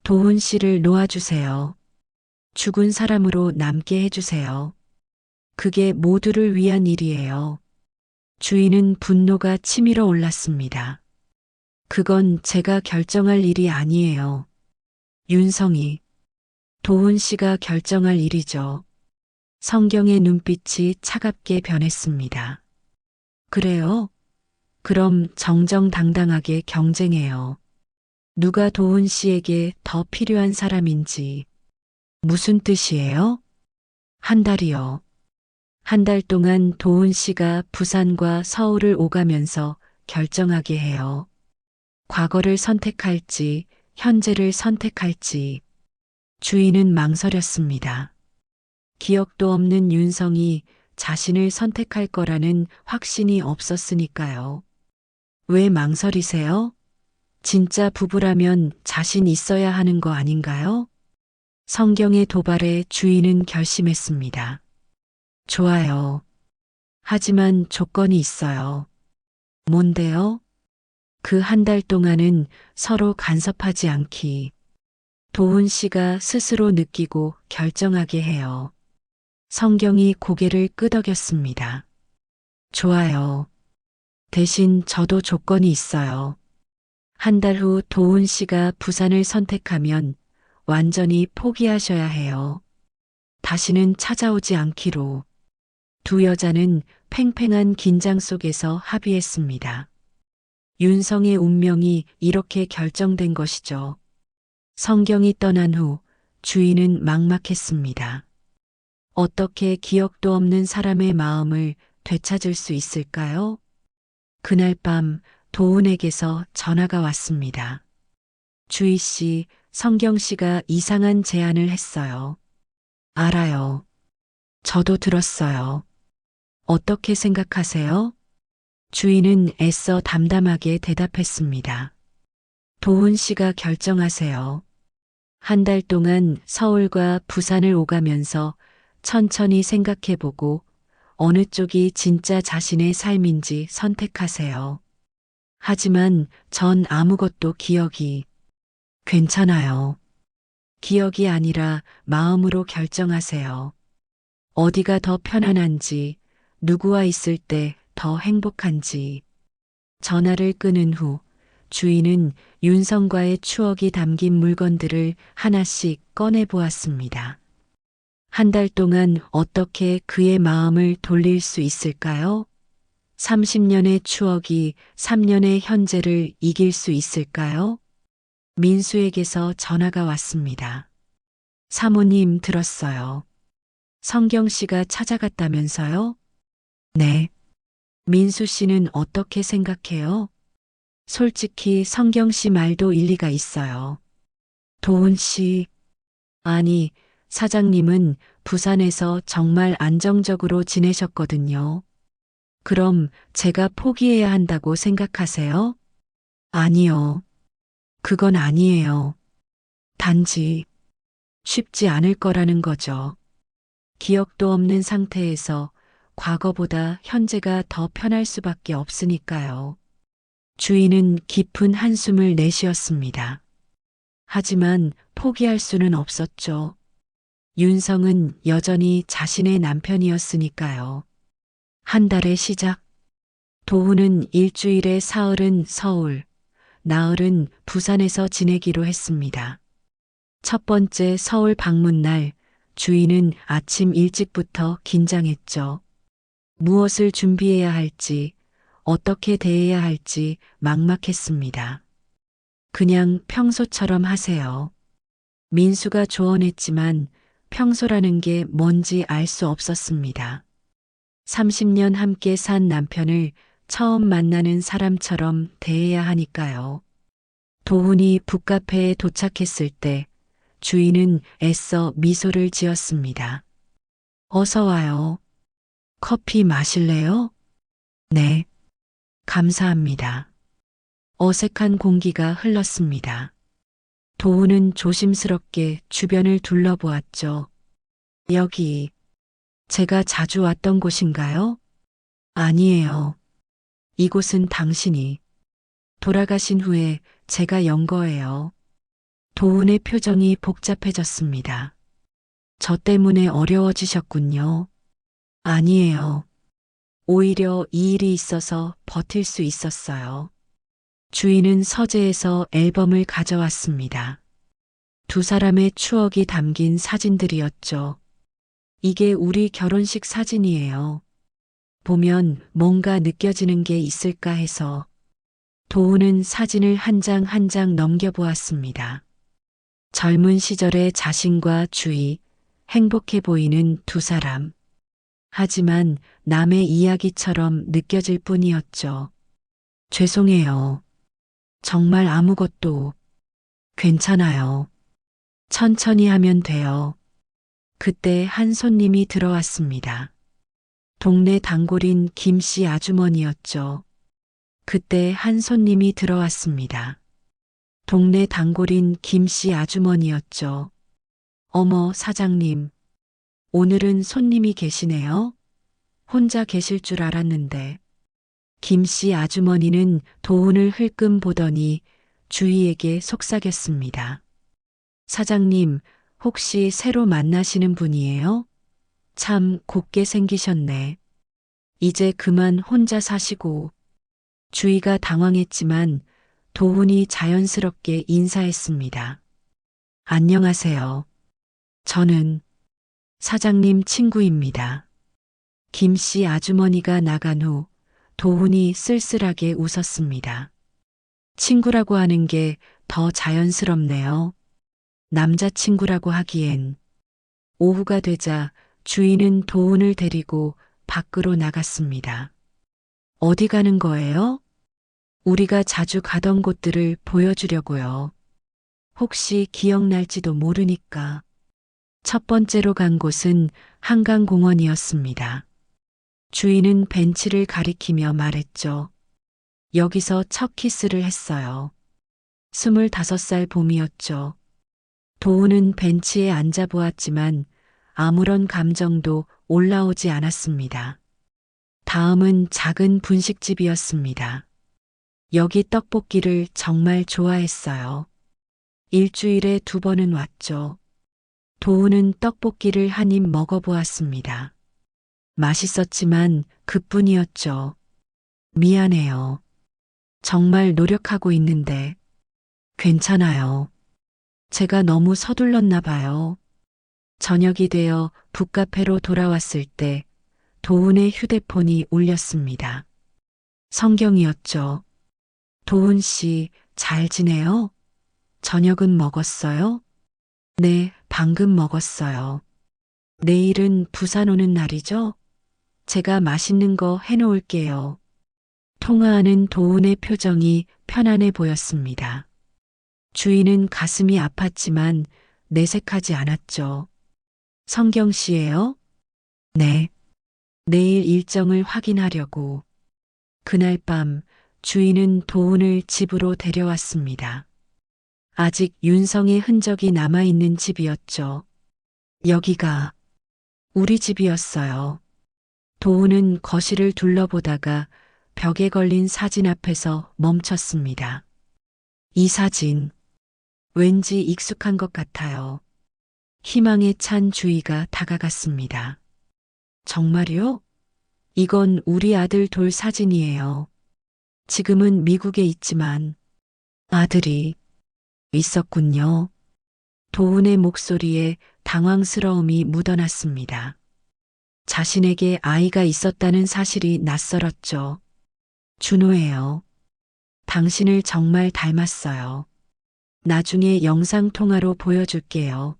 [SPEAKER 3] 도훈 씨를 놓아주세요. 죽은 사람으로 남게 해주세요. 그게 모두를 위한 일이에요. 주인은 분노가 치밀어 올랐습니다. 그건 제가 결정할 일이 아니에요. 윤성이, 도훈 씨가 결정할 일이죠. 성경의 눈빛이 차갑게 변했습니다. 그래요? 그럼 정정당당하게 경쟁해요. 누가 도훈 씨에게 더 필요한 사람인지. 무슨 뜻이에요? 한 달이요. 한 달 동안 도훈 씨가 부산과 서울을 오가면서 결정하게 해요. 과거를 선택할지, 현재를 선택할지. 주인은 망설였습니다. 기억도 없는 윤성이 자신을 선택할 거라는 확신이 없었으니까요. 왜 망설이세요? 진짜 부부라면 자신 있어야 하는 거 아닌가요? 성경의 도발에 주인은 결심했습니다. 좋아요. 하지만 조건이 있어요. 뭔데요? 그 한 달 동안은 서로 간섭하지 않기. 도훈 씨가 스스로 느끼고 결정하게 해요. 성경이 고개를 끄덕였습니다. 좋아요. 대신 저도 조건이 있어요. 한 달 후 도훈 씨가 부산을 선택하면 완전히 포기하셔야 해요. 다시는 찾아오지 않기로. 두 여자는 팽팽한 긴장 속에서 합의했습니다. 윤성의 운명이 이렇게 결정된 것이죠. 성경이 떠난 후 주인은 막막했습니다. 어떻게 기억도 없는 사람의 마음을 되찾을 수 있을까요? 그날 밤 도훈에게서 전화가 왔습니다. 주희 씨, 성경 씨가 이상한 제안을 했어요. 알아요. 저도 들었어요. 어떻게 생각하세요? 주희는 애써 담담하게 대답했습니다. 도훈 씨가 결정하세요. 한 달 동안 서울과 부산을 오가면서 천천히 생각해보고 어느 쪽이 진짜 자신의 삶인지 선택하세요. 하지만 전 아무것도 기억이 괜찮아요. 기억이 아니라 마음으로 결정하세요. 어디가 더 편안한지, 누구와 있을 때 더 행복한지. 전화를 끊은 후 주인은 윤성과의 추억이 담긴 물건들을 하나씩 꺼내 보았습니다. 한 달 동안 어떻게 그의 마음을 돌릴 수 있을까요? 30년의 추억이 3년의 현재를 이길 수 있을까요? 민수에게서 전화가 왔습니다. 사모님 들었어요. 성경 씨가 찾아갔다면서요? 네. 민수 씨는 어떻게 생각해요? 솔직히 성경 씨 말도 일리가 있어요. 도훈 씨. 아니, 사장님은 부산에서 정말 안정적으로 지내셨거든요. 그럼 제가 포기해야 한다고 생각하세요? 아니요. 그건 아니에요. 단지 쉽지 않을 거라는 거죠. 기억도 없는 상태에서 과거보다 현재가 더 편할 수밖에 없으니까요. 주인은 깊은 한숨을 내쉬었습니다. 하지만 포기할 수는 없었죠. 윤성은 여전히 자신의 남편이었으니까요. 한 달의 시작. 도훈은 일주일에 사흘은 서울, 나흘은 부산에서 지내기로 했습니다. 첫 번째 서울 방문 날 주인은 아침 일찍부터 긴장했죠. 무엇을 준비해야 할지, 어떻게 대해야 할지 막막했습니다. 그냥 평소처럼 하세요. 민수가 조언했지만 평소라는 게 뭔지 알 수 없었습니다. 30년 함께 산 남편을 처음 만나는 사람처럼 대해야 하니까요. 도훈이 북카페에 도착했을 때 주인은 애써 미소를 지었습니다. 어서 와요. 커피 마실래요? 네. 감사합니다. 어색한 공기가 흘렀습니다. 도훈은 조심스럽게 주변을 둘러보았죠. 여기, 제가 자주 왔던 곳인가요? 아니에요. 이곳은 당신이 돌아가신 후에 제가 연 거예요. 도훈의 표정이 복잡해졌습니다. 저 때문에 어려워지셨군요. 아니에요. 오히려 이 일이 있어서 버틸 수 있었어요. 주인은 서재에서 앨범을 가져왔습니다. 두 사람의 추억이 담긴 사진들이었죠. 이게 우리 결혼식 사진이에요. 보면 뭔가 느껴지는 게 있을까 해서 도훈은 사진을 한 장 한 장 넘겨보았습니다. 젊은 시절의 자신과 주희, 행복해 보이는 두 사람. 하지만 남의 이야기처럼 느껴질 뿐이었죠. 죄송해요. 정말 아무것도. 괜찮아요. 천천히 하면 돼요. 그때 한 손님이 들어왔습니다. 동네 단골인 김씨 아주머니였죠. 그때 한 손님이 들어왔습니다. 동네 단골인 김씨 아주머니였죠. 어머, 사장님. 오늘은 손님이 계시네요. 혼자 계실 줄 알았는데. 김씨 아주머니는 도훈을 흘끔 보더니 주희에게 속삭였습니다. 사장님, 혹시 새로 만나시는 분이에요? 참 곱게 생기셨네. 이제 그만 혼자 사시고. 주희가 당황했지만 도훈이 자연스럽게 인사했습니다. 안녕하세요. 저는 사장님 친구입니다. 김씨 아주머니가 나간 후 도훈이 쓸쓸하게 웃었습니다. 친구라고 하는 게 더 자연스럽네요. 남자친구라고 하기엔. 오후가 되자 주인은 도훈을 데리고 밖으로 나갔습니다. 어디 가는 거예요? 우리가 자주 가던 곳들을 보여주려고요. 혹시 기억날지도 모르니까. 첫 번째로 간 곳은 한강공원이었습니다. 주인은 벤치를 가리키며 말했죠. 여기서 첫 키스를 했어요. 25살 봄이었죠. 도우는 벤치에 앉아 보았지만 아무런 감정도 올라오지 않았습니다. 다음은 작은 분식집이었습니다. 여기 떡볶이를 정말 좋아했어요. 일주일에 2번은 왔죠. 도우는 떡볶이를 한 입 먹어보았습니다. 맛있었지만 그뿐이었죠. 미안해요. 정말 노력하고 있는데. 괜찮아요. 제가 너무 서둘렀나 봐요. 저녁이 되어 북카페로 돌아왔을 때 도훈의 휴대폰이 울렸습니다. 성경이었죠. 도훈 씨, 잘 지내요? 저녁은 먹었어요? 네, 방금 먹었어요. 내일은 부산 오는 날이죠? 제가 맛있는 거 해놓을게요. 통화하는 도훈의 표정이 편안해 보였습니다. 주인은 가슴이 아팠지만 내색하지 않았죠. 성경 씨예요? 네. 내일 일정을 확인하려고. 그날 밤 주인은 도훈을 집으로 데려왔습니다. 아직 윤성의 흔적이 남아있는 집이었죠. 여기가 우리 집이었어요. 도훈은 거실을 둘러보다가 벽에 걸린 사진 앞에서 멈췄습니다. 이 사진, 왠지 익숙한 것 같아요. 희망에 찬 주의가 다가갔습니다. 정말요? 이건 우리 아들 돌 사진이에요. 지금은 미국에 있지만 아들이 있었군요. 도훈의 목소리에 당황스러움이 묻어났습니다. 자신에게 아이가 있었다는 사실이 낯설었죠. 준호예요. 당신을 정말 닮았어요. 나중에 영상통화로 보여줄게요.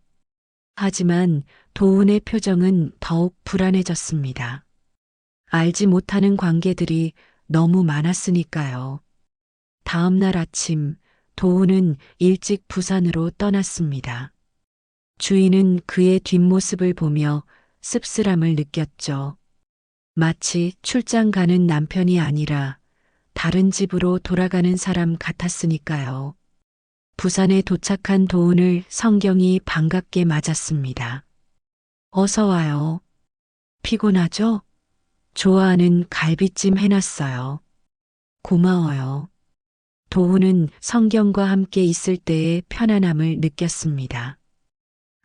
[SPEAKER 3] 하지만 도훈의 표정은 더욱 불안해졌습니다. 알지 못하는 관계들이 너무 많았으니까요. 다음 날 아침 도훈은 일찍 부산으로 떠났습니다. 주인은 그의 뒷모습을 보며 씁쓸함을 느꼈죠. 마치 출장 가는 남편이 아니라 다른 집으로 돌아가는 사람 같았으니까요. 부산에 도착한 도훈을 성경이 반갑게 맞았습니다. 어서 와요. 피곤하죠? 좋아하는 갈비찜 해놨어요. 고마워요. 도훈은 성경과 함께 있을 때의 편안함을 느꼈습니다.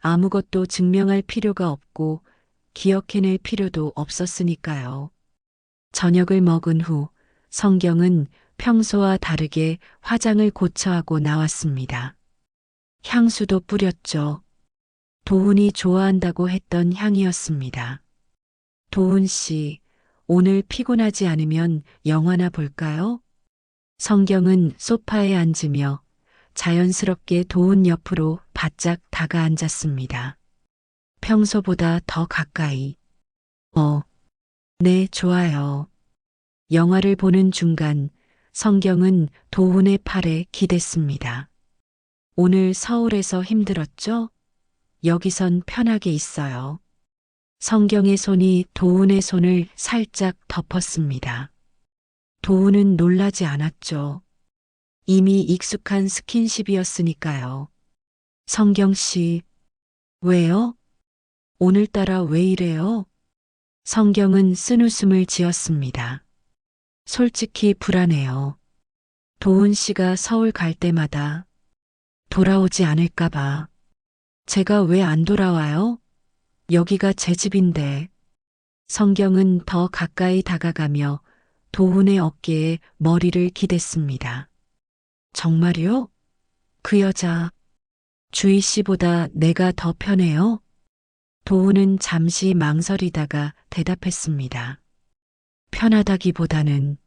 [SPEAKER 3] 아무것도 증명할 필요가 없고 기억해낼 필요도 없었으니까요. 저녁을 먹은 후 성경은 평소와 다르게 화장을 고쳐하고 나왔습니다. 향수도 뿌렸죠. 도훈이 좋아한다고 했던 향이었습니다. 도훈 씨, 오늘 피곤하지 않으면 영화나 볼까요? 성경은 소파에 앉으며 자연스럽게 도훈 옆으로 바짝 다가앉았습니다. 평소보다 더 가까이. 네, 좋아요. 영화를 보는 중간 성경은 도훈의 팔에 기댔습니다. 오늘 서울에서 힘들었죠? 여기선 편하게 있어요. 성경의 손이 도훈의 손을 살짝 덮었습니다. 도훈은 놀라지 않았죠. 이미 익숙한 스킨십이었으니까요. 성경 씨, 왜요? 오늘따라 왜 이래요? 성경은 쓴웃음을 지었습니다. 솔직히 불안해요. 도훈 씨가 서울 갈 때마다 돌아오지 않을까봐. 제가 왜 안 돌아와요? 여기가 제 집인데. 성경은 더 가까이 다가가며 도훈의 어깨에 머리를 기댔습니다. 정말요? 그 여자, 주희 씨보다 내가 더 편해요? 도훈은 잠시 망설이다가 대답했습니다. 편하다기보다는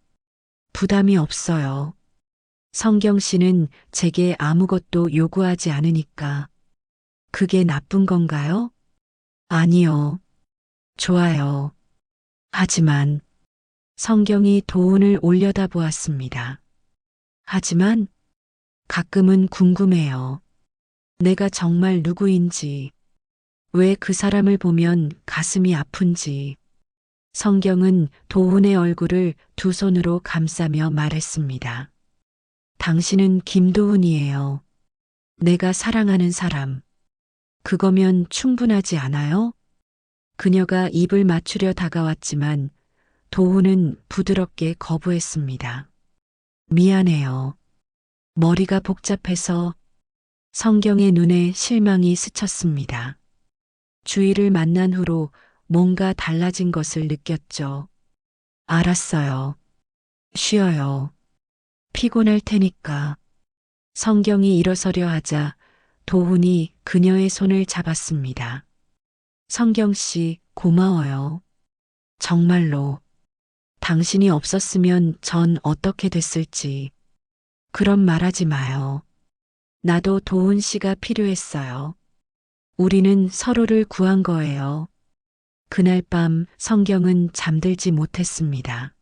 [SPEAKER 3] 부담이 없어요. 성경 씨는 제게 아무것도 요구하지 않으니까. 그게 나쁜 건가요? 아니요. 좋아요. 하지만 성경이 도훈을 올려다보았습니다. 하지만 가끔은 궁금해요. 내가 정말 누구인지, 왜 그 사람을 보면 가슴이 아픈지. 성경은 도훈의 얼굴을 두 손으로 감싸며 말했습니다. 당신은 김도훈이에요. 내가 사랑하는 사람. 그거면 충분하지 않아요? 그녀가 입을 맞추려 다가왔지만 도훈은 부드럽게 거부했습니다. 미안해요. 머리가 복잡해서. 성경의 눈에 실망이 스쳤습니다. 주희를 만난 후로 뭔가 달라진 것을 느꼈죠. 알았어요. 쉬어요. 피곤할 테니까. 성경이 일어서려 하자 도훈이 그녀의 손을 잡았습니다. 성경 씨, 고마워요. 정말로. 당신이 없었으면 전 어떻게 됐을지. 그런 말하지 마요. 나도 도훈 씨가 필요했어요. 우리는 서로를 구한 거예요. 그날 밤 성경은 잠들지 못했습니다.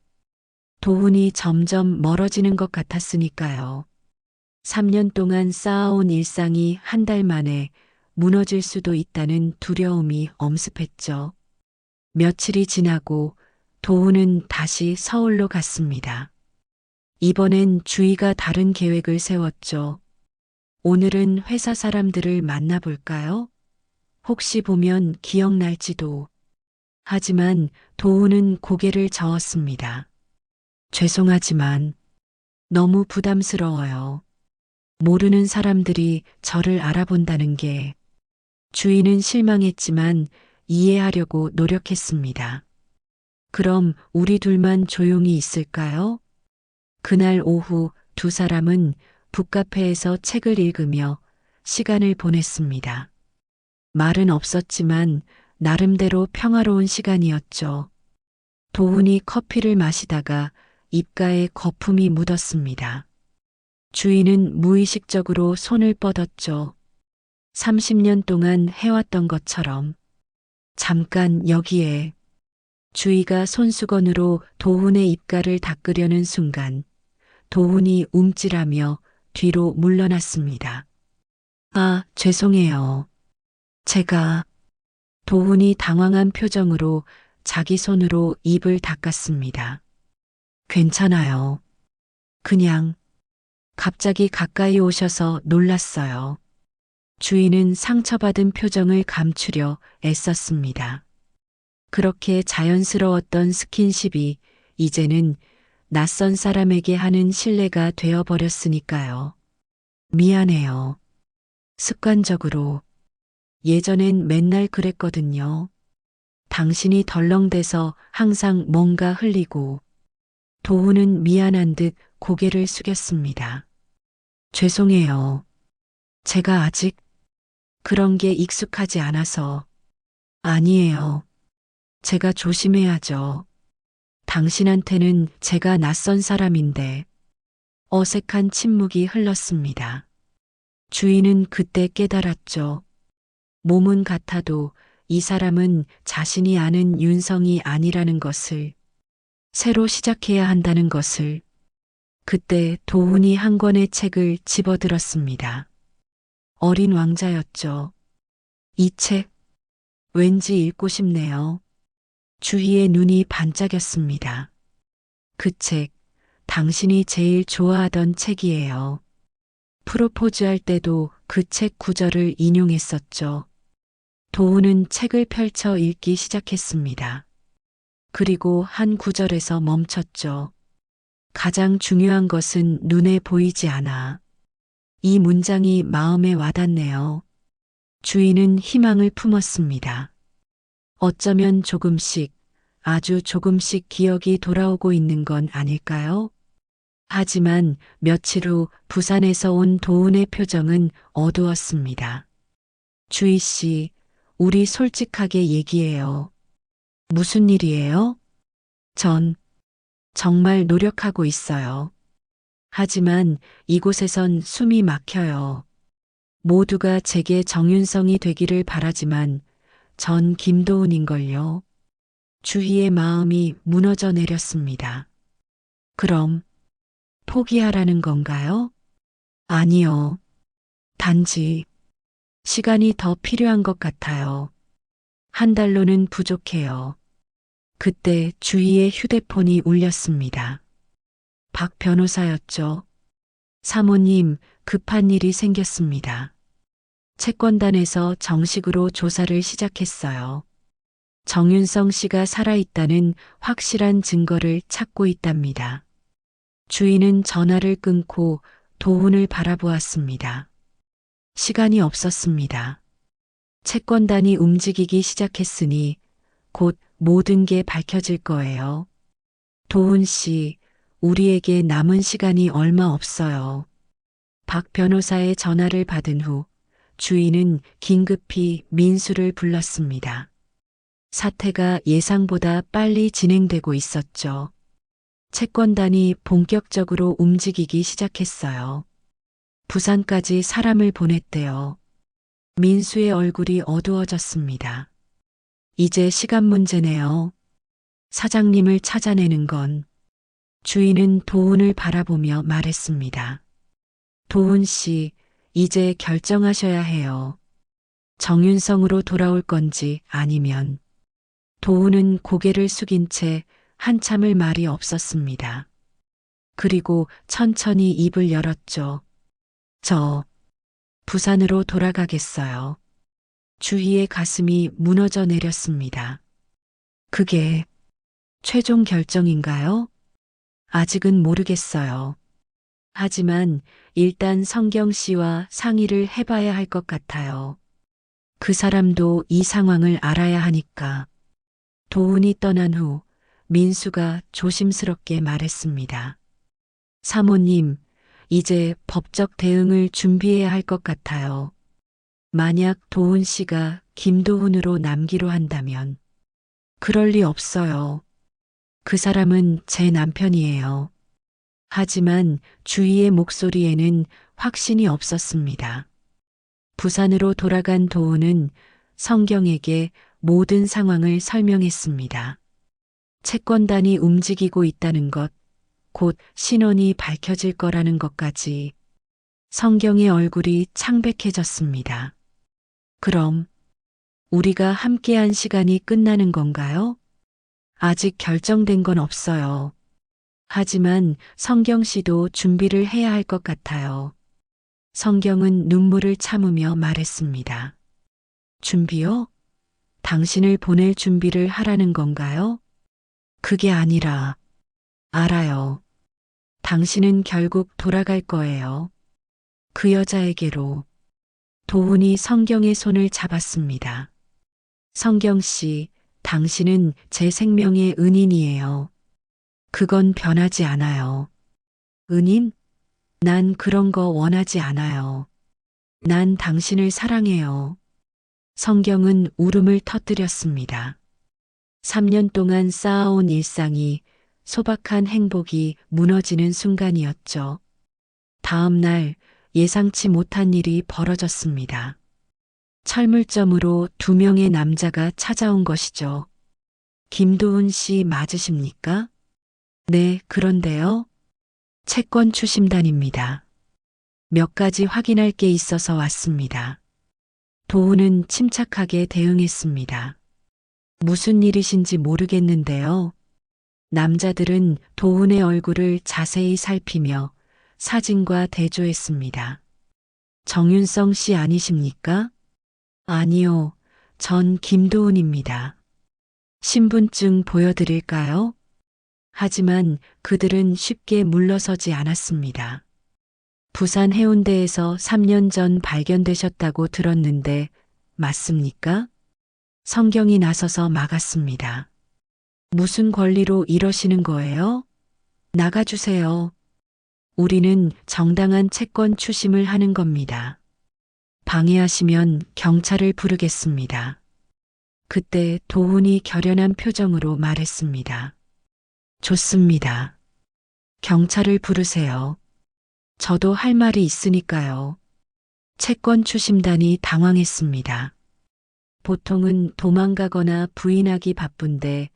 [SPEAKER 3] 도훈이 점점 멀어지는 것 같았으니까요. 3년 동안 쌓아온 일상이 한 달 만에 무너질 수도 있다는 두려움이 엄습했죠. 며칠이 지나고 도훈은 다시 서울로 갔습니다. 이번엔 주희가 다른 계획을 세웠죠. 오늘은 회사 사람들을 만나볼까요? 혹시 보면 기억날지도. 하지만 도훈은 고개를 저었습니다. 죄송하지만 너무 부담스러워요. 모르는 사람들이 저를 알아본다는 게. 주인은 실망했지만 이해하려고 노력했습니다. 그럼 우리 둘만 조용히 있을까요? 그날 오후 두 사람은 북카페에서 책을 읽으며 시간을 보냈습니다. 말은 없었지만 나름대로 평화로운 시간이었죠. 도훈이 커피를 마시다가 입가에 거품이 묻었습니다. 주인은 무의식적으로 손을 뻗었죠. 30년 동안 해왔던 것처럼. 잠깐 여기에. 주희가 손수건으로 도훈의 입가를 닦으려는 순간 도훈이 움찔하며 뒤로 물러났습니다. 아, 죄송해요. 제가. 도훈이 당황한 표정으로 자기 손으로 입을 닦았습니다. 괜찮아요. 그냥. 갑자기 가까이 오셔서 놀랐어요. 주인은 상처받은 표정을 감추려 애썼습니다. 그렇게 자연스러웠던 스킨십이 이제는 낯선 사람에게 하는 신뢰가 되어버렸으니까요. 미안해요. 습관적으로. 예전엔 맨날 그랬거든요. 당신이 덜렁대서 항상 뭔가 흘리고. 도훈은 미안한 듯 고개를 숙였습니다. 죄송해요. 제가 아직 그런 게 익숙하지 않아서. 아니에요. 제가 조심해야죠. 당신한테는 제가 낯선 사람인데. 어색한 침묵이 흘렀습니다. 주인은 그때 깨달았죠. 몸은 같아도 이 사람은 자신이 아는 윤성이 아니라는 것을. 새로 시작해야 한다는 것을. 그때 도훈이 한 권의 책을 집어들었습니다. 어린 왕자였죠. 이 책, 왠지 읽고 싶네요. 주희의 눈이 반짝였습니다. 그 책, 당신이 제일 좋아하던 책이에요. 프로포즈할 때도 그 책 구절을 인용했었죠. 도훈은 책을 펼쳐 읽기 시작했습니다. 그리고 한 구절에서 멈췄죠. 가장 중요한 것은 눈에 보이지 않아. 이 문장이 마음에 와닿네요. 주인은 희망을 품었습니다. 어쩌면 조금씩, 아주 조금씩 기억이 돌아오고 있는 건 아닐까요? 하지만 며칠 후 부산에서 온 도훈의 표정은 어두웠습니다. 주희 씨, 우리 솔직하게 얘기해요. 무슨 일이에요? 전 정말 노력하고 있어요. 하지만 이곳에선 숨이 막혀요. 모두가 제게 정윤성이 되기를 바라지만 전 김도훈인걸요. 주희의 마음이 무너져 내렸습니다. 그럼 포기하라는 건가요? 아니요. 단지 시간이 더 필요한 것 같아요. 한 달로는 부족해요. 그때 주희의 휴대폰이 울렸습니다. 박 변호사였죠. 사모님, 급한 일이 생겼습니다. 채권단에서 정식으로 조사를 시작했어요. 정윤성 씨가 살아있다는 확실한 증거를 찾고 있답니다. 주인은 전화를 끊고 도훈을 바라보았습니다. 시간이 없었습니다. 채권단이 움직이기 시작했으니 곧 모든 게 밝혀질 거예요. 도훈 씨, 우리에게 남은 시간이 얼마 없어요. 박 변호사의 전화를 받은 후 주인은 긴급히 민수를 불렀습니다. 사태가 예상보다 빨리 진행되고 있었죠. 채권단이 본격적으로 움직이기 시작했어요. 부산까지 사람을 보냈대요. 민수의 얼굴이 어두워졌습니다. 이제 시간 문제네요. 사장님을 찾아내는 건. 주인은 도훈을 바라보며 말했습니다. 도훈 씨, 이제 결정하셔야 해요. 정윤성으로 돌아올 건지 아니면. 도훈은 고개를 숙인 채 한참을 말이 없었습니다. 그리고 천천히 입을 열었죠. 저 부산으로 돌아가겠어요. 주희의 가슴이 무너져 내렸습니다. 그게 최종 결정인가요? 아직은 모르겠어요. 하지만 일단 성경 씨와 상의를 해봐야 할 것 같아요. 그 사람도 이 상황을 알아야 하니까. 도훈이 떠난 후 민수가 조심스럽게 말했습니다. 사모님, 이제 법적 대응을 준비해야 할 것 같아요. 만약 도훈 씨가 김도훈으로 남기로 한다면 그럴 리 없어요. 그 사람은 제 남편이에요. 하지만 주희의 목소리에는 확신이 없었습니다. 부산으로 돌아간 도훈은 성경에게 모든 상황을 설명했습니다. 채권단이 움직이고 있다는 것, 곧 신원이 밝혀질 거라는 것까지. 성경의 얼굴이 창백해졌습니다. 그럼 우리가 함께한 시간이 끝나는 건가요? 아직 결정된 건 없어요. 하지만 성경 씨도 준비를 해야 할 것 같아요. 성경은 눈물을 참으며 말했습니다. 준비요? 당신을 보낼 준비를 하라는 건가요? 그게 아니라, 알아요. 당신은 결국 돌아갈 거예요. 그 여자에게로. 도훈이 성경의 손을 잡았습니다. 성경 씨, 당신은 제 생명의 은인이에요. 그건 변하지 않아요. 은인? 난 그런 거 원하지 않아요. 난 당신을 사랑해요. 성경은 울음을 터뜨렸습니다. 3년 동안 쌓아온 일상이 소박한 행복이 무너지는 순간이었죠. 다음 날 예상치 못한 일이 벌어졌습니다. 철물점으로 2명의 남자가 찾아온 것이죠. 김도훈 씨 맞으십니까? 네, 그런데요. 채권 추심단입니다. 몇 가지 확인할 게 있어서 왔습니다. 도훈은 침착하게 대응했습니다. 무슨 일이신지 모르겠는데요. 남자들은 도훈의 얼굴을 자세히 살피며 사진과 대조했습니다. 정윤성 씨 아니십니까? 아니요, 전 김도훈입니다. 신분증 보여드릴까요? 하지만 그들은 쉽게 물러서지 않았습니다. 부산 해운대에서 3년 전 발견되셨다고 들었는데 맞습니까? 성경이 나서서 막았습니다. 무슨 권리로 이러시는 거예요? 나가주세요. 우리는 정당한 채권 추심을 하는 겁니다. 방해하시면 경찰을 부르겠습니다. 그때 도훈이 결연한 표정으로 말했습니다. 좋습니다. 경찰을 부르세요. 저도 할 말이 있으니까요. 채권 추심단이 당황했습니다. 보통은 도망가거나 부인하기 바쁜데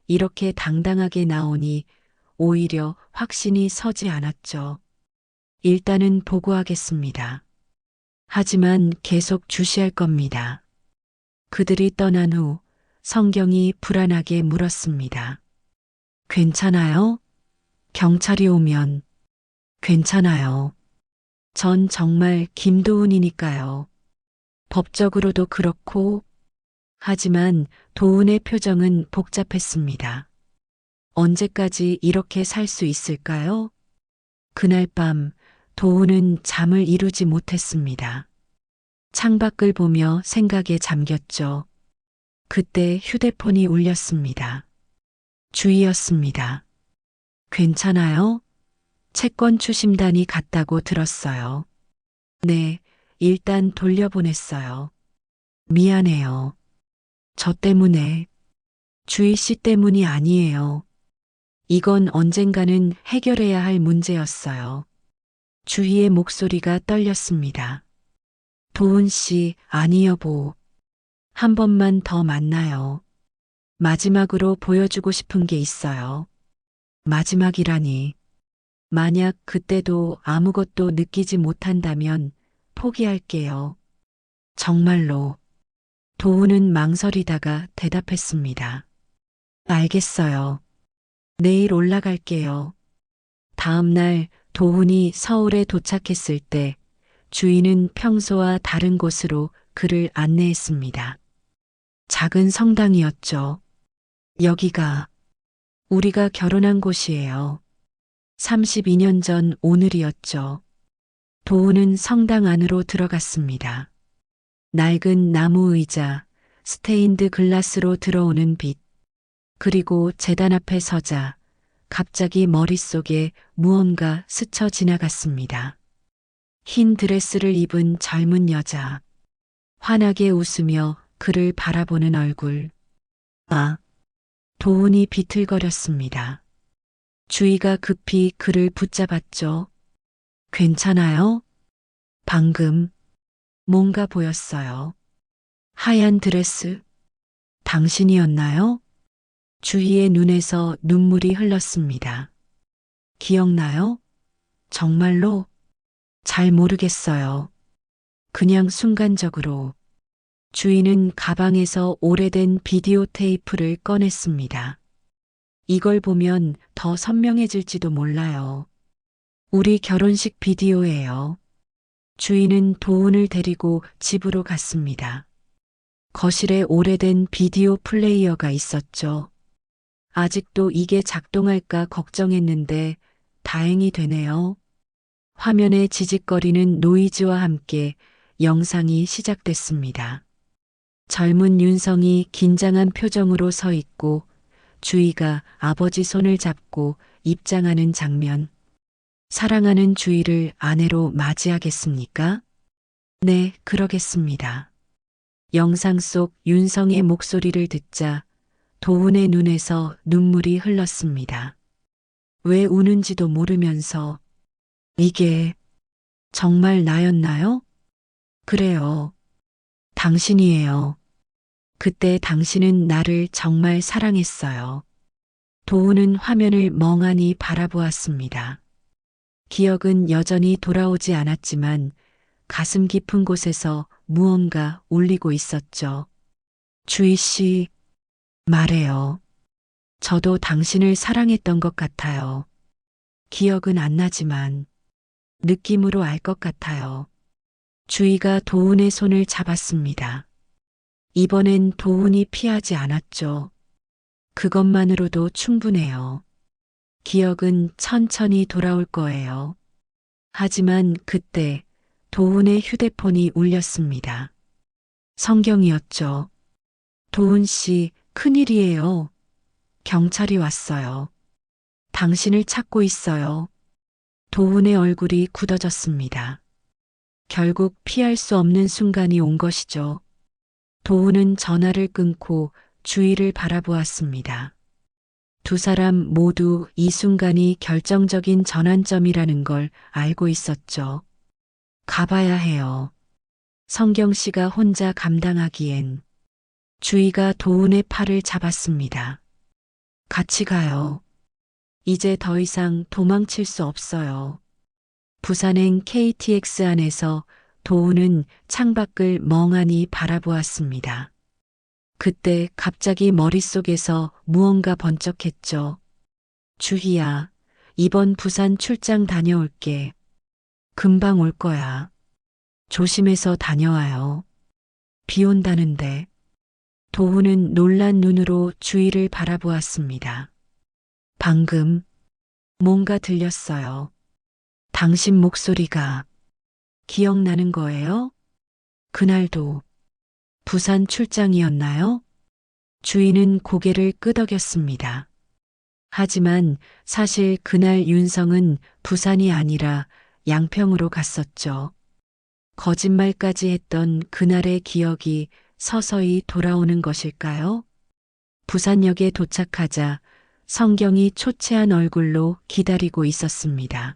[SPEAKER 3] 이렇게 당당하게 나오니 오히려 확신이 서지 않았죠. 일단은 보고하겠습니다. 하지만 계속 주시할 겁니다. 그들이 떠난 후 성경이 불안하게 물었습니다. 괜찮아요? 경찰이 오면 괜찮아요. 전 정말 김도훈이니까요. 법적으로도 그렇고, 하지만 도훈의 표정은 복잡했습니다. 언제까지 이렇게 살 수 있을까요? 그날 밤 도훈은 잠을 이루지 못했습니다. 창밖을 보며 생각에 잠겼죠. 그때 휴대폰이 울렸습니다. 주희였습니다. 괜찮아요? 채권 추심단이 갔다고 들었어요. 네, 일단 돌려보냈어요. 미안해요. 저 때문에. 주희 씨 때문이 아니에요. 이건 언젠가는 해결해야 할 문제였어요. 주희의 목소리가 떨렸습니다. 도훈 씨, 아니 여보. 한 번만 더 만나요. 마지막으로 보여주고 싶은 게 있어요. 마지막이라니. 만약 그때도 아무것도 느끼지 못한다면 포기할게요. 정말로. 도훈은 망설이다가 대답했습니다. 알겠어요. 내일 올라갈게요. 다음 날 도훈이 서울에 도착했을 때 주인은 평소와 다른 곳으로 그를 안내했습니다. 작은 성당이었죠. 여기가 우리가 결혼한 곳이에요. 32년 전 오늘이었죠. 도훈은 성당 안으로 들어갔습니다. 낡은 나무 의자, 스테인드 글라스로 들어오는 빛, 그리고 제단 앞에 서자 갑자기 머릿속에 무언가 스쳐 지나갔습니다. 흰 드레스를 입은 젊은 여자, 환하게 웃으며 그를 바라보는 얼굴. 아, 도훈이 비틀거렸습니다. 주희가 급히 그를 붙잡았죠. 괜찮아요? 방금 뭔가 보였어요. 하얀 드레스. 당신이었나요? 주희의 눈에서 눈물이 흘렀습니다. 기억나요? 정말로? 잘 모르겠어요. 그냥 순간적으로. 주희는 가방에서 오래된 비디오 테이프를 꺼냈습니다. 이걸 보면 더 선명해질지도 몰라요. 우리 결혼식 비디오예요. 주인은 도훈을 데리고 집으로 갔습니다. 거실에 오래된 비디오 플레이어가 있었죠. 아직도 이게 작동할까 걱정했는데 다행히 되네요. 화면에 지직거리는 노이즈와 함께 영상이 시작됐습니다. 젊은 윤성이 긴장한 표정으로 서 있고 주희가 아버지 손을 잡고 입장하는 장면. 사랑하는 주희를 아내로 맞이하겠습니까? 네, 그러겠습니다. 영상 속 윤성의 목소리를 듣자 도훈의 눈에서 눈물이 흘렀습니다. 왜 우는지도 모르면서 이게 정말 나였나요? 그래요. 당신이에요. 그때 당신은 나를 정말 사랑했어요. 도훈은 화면을 멍하니 바라보았습니다. 기억은 여전히 돌아오지 않았지만 가슴 깊은 곳에서 무언가 울리고 있었죠. 주희 씨, 말해요. 저도 당신을 사랑했던 것 같아요. 기억은 안 나지만 느낌으로 알 것 같아요. 주희가 도훈의 손을 잡았습니다. 이번엔 도훈이 피하지 않았죠. 그것만으로도 충분해요. 기억은 천천히 돌아올 거예요. 하지만 그때 도훈의 휴대폰이 울렸습니다. 성경이었죠. 도훈 씨, 큰일이에요. 경찰이 왔어요. 당신을 찾고 있어요. 도훈의 얼굴이 굳어졌습니다. 결국 피할 수 없는 순간이 온 것이죠. 도훈은 전화를 끊고 주희를 바라보았습니다. 두 사람 모두 이 순간이 결정적인 전환점이라는 걸 알고 있었죠. 가봐야 해요. 성경 씨가 혼자 감당하기엔. 주희가 도훈의 팔을 잡았습니다. 같이 가요. 이제 더 이상 도망칠 수 없어요. 부산행 KTX 안에서 도훈은 창밖을 멍하니 바라보았습니다. 그때 갑자기 머릿속에서 무언가 번쩍했죠. 주희야, 이번 부산 출장 다녀올게. 금방 올 거야. 조심해서 다녀와요. 비 온다는데. 도훈은 놀란 눈으로 주위를 바라보았습니다. 방금 뭔가 들렸어요. 당신 목소리가 기억나는 거예요? 그날도 부산 출장이었나요? 주인은 고개를 끄덕였습니다. 하지만 사실 그날 윤성은 부산이 아니라 양평으로 갔었죠. 거짓말까지 했던 그날의 기억이 서서히 돌아오는 것일까요? 부산역에 도착하자 성경이 초췌한 얼굴로 기다리고 있었습니다.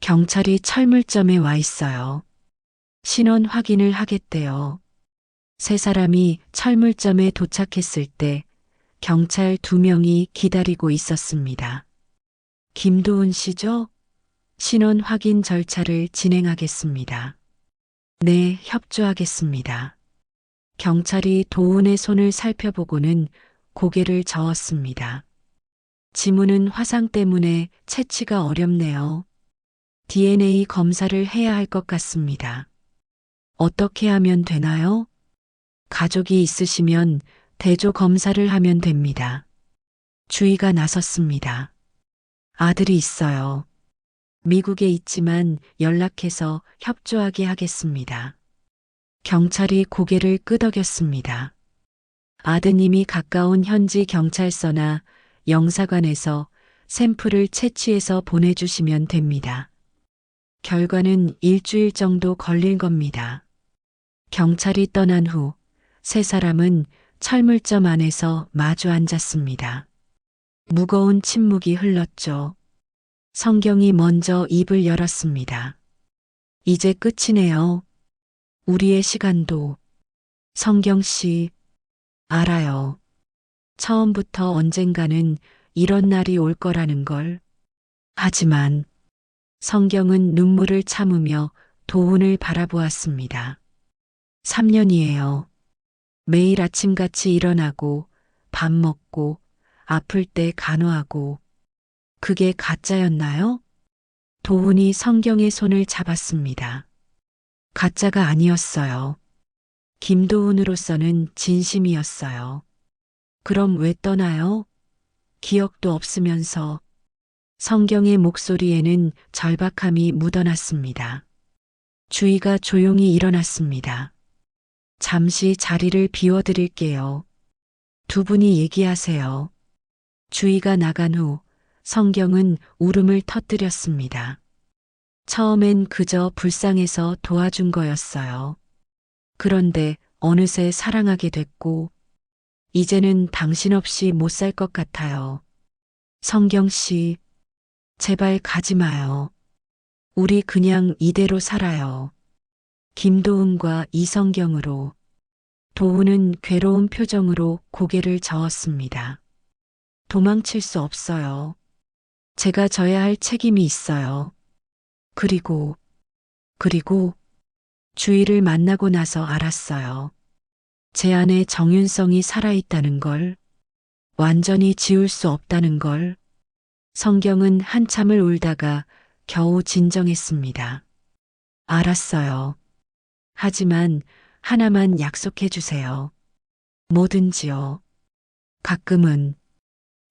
[SPEAKER 3] 경찰이 철물점에 와 있어요. 신원 확인을 하겠대요. 세 사람이 철물점에 도착했을 때 경찰 2명이 기다리고 있었습니다. 김도훈 씨죠? 신원 확인 절차를 진행하겠습니다. 네, 협조하겠습니다. 경찰이 도훈의 손을 살펴보고는 고개를 저었습니다. 지문은 화상 때문에 채취가 어렵네요. DNA 검사를 해야 할 것 같습니다. 어떻게 하면 되나요? 가족이 있으시면 대조 검사를 하면 됩니다. 주의가 나섰습니다. 아들이 있어요. 미국에 있지만 연락해서 협조하게 하겠습니다. 경찰이 고개를 끄덕였습니다. 아드님이 가까운 현지 경찰서나 영사관에서 샘플을 채취해서 보내주시면 됩니다. 결과는 일주일 정도 걸릴 겁니다. 경찰이 떠난 후 세 사람은 철물점 안에서 마주 앉았습니다. 무거운 침묵이 흘렀죠. 성경이 먼저 입을 열었습니다. 이제 끝이네요. 우리의 시간도. 성경 씨, 알아요. 처음부터 언젠가는 이런 날이 올 거라는 걸. 하지만 성경은 눈물을 참으며 도훈을 바라보았습니다. 3년이에요. 매일 아침같이 일어나고 밥 먹고 아플 때 간호하고. 그게 가짜였나요? 도훈이 성경의 손을 잡았습니다. 가짜가 아니었어요. 김도훈으로서는 진심이었어요. 그럼 왜 떠나요? 기억도 없으면서. 성경의 목소리에는 절박함이 묻어났습니다. 주희가 조용히 일어났습니다. 잠시 자리를 비워드릴게요. 두 분이 얘기하세요. 주희가 나간 후 성경은 울음을 터뜨렸습니다. 처음엔 그저 불쌍해서 도와준 거였어요. 그런데 어느새 사랑하게 됐고, 이제는 당신 없이 못 살 것 같아요. 성경 씨, 제발 가지 마요. 우리 그냥 이대로 살아요. 김도훈과 이성경으로. 도훈은 괴로운 표정으로 고개를 저었습니다. 도망칠 수 없어요. 제가 져야 할 책임이 있어요. 그리고 주희를 만나고 나서 알았어요. 제 안에 정윤성이 살아있다는 걸, 완전히 지울 수 없다는 걸. 성경은 한참을 울다가 겨우 진정했습니다. 알았어요. 하지만 하나만 약속해 주세요. 뭐든지요. 가끔은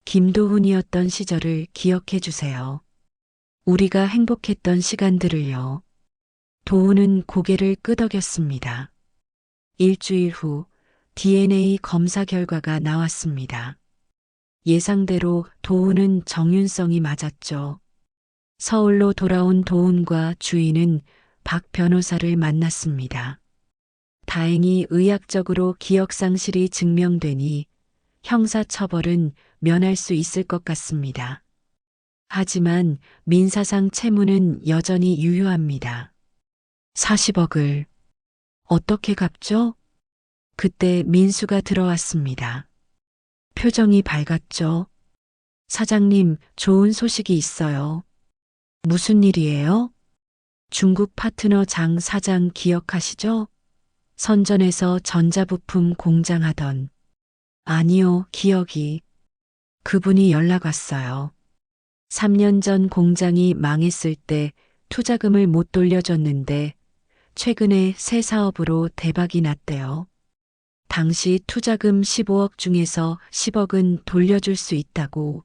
[SPEAKER 3] 김도훈이었던 시절을 기억해 주세요. 우리가 행복했던 시간들을요. 도훈은 고개를 끄덕였습니다. 일주일 후 DNA 검사 결과가 나왔습니다. 예상대로 도훈은 정윤성이 맞았죠. 서울로 돌아온 도훈과 주인은 박 변호사를 만났습니다. 다행히 의학적으로 기억상실이 증명되니 형사처벌은 면할 수 있을 것 같습니다. 하지만 민사상 채무는 여전히 유효합니다. 40억을 어떻게 갚죠? 그때 민수가 들어왔습니다. 표정이 밝았죠. 사장님, 좋은 소식이 있어요. 무슨 일이에요? 중국 파트너 장 사장 기억하시죠? 선전에서 전자부품 공장 하던. 아니요, 기억이. 그분이 연락 왔어요. 3년 전 공장이 망했을 때 투자금을 못 돌려줬는데 최근에 새 사업으로 대박이 났대요. 당시 투자금 15억 중에서 10억은 돌려줄 수 있다고.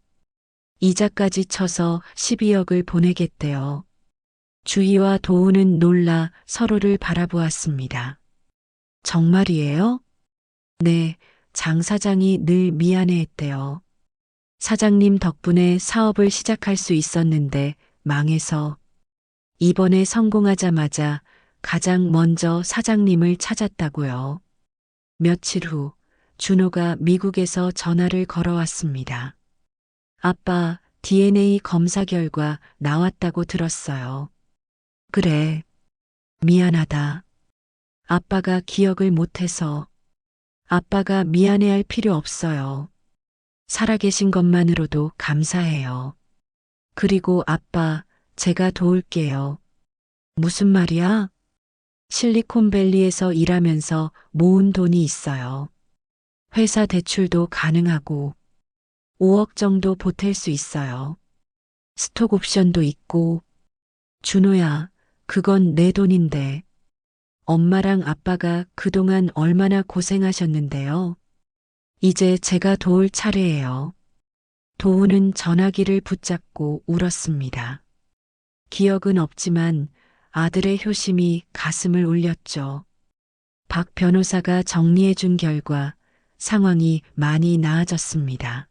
[SPEAKER 3] 이자까지 쳐서 12억을 보내겠대요. 주희와 도우는 놀라 서로를 바라보았습니다. 정말이에요? 네, 장 사장이 늘 미안해했대요. 사장님 덕분에 사업을 시작할 수 있었는데 망해서 이번에 성공하자마자 가장 먼저 사장님을 찾았다고요. 며칠 후 준호가 미국에서 전화를 걸어왔습니다. 아빠, DNA 검사 결과 나왔다고 들었어요. 그래. 미안하다. 아빠가 기억을 못해서. 아빠가 미안해할 필요 없어요. 살아계신 것만으로도 감사해요. 그리고 아빠, 제가 도울게요. 무슨 말이야? 실리콘밸리에서 일하면서 모은 돈이 있어요. 회사 대출도 가능하고 5억 정도 보탤 수 있어요. 스톡 옵션도 있고. 준호야, 그건 내 돈인데. 엄마랑 아빠가 그동안 얼마나 고생하셨는데요. 이제 제가 도울 차례예요. 도우는 전화기를 붙잡고 울었습니다. 기억은 없지만 아들의 효심이 가슴을 울렸죠. 박 변호사가 정리해준 결과 상황이 많이 나아졌습니다.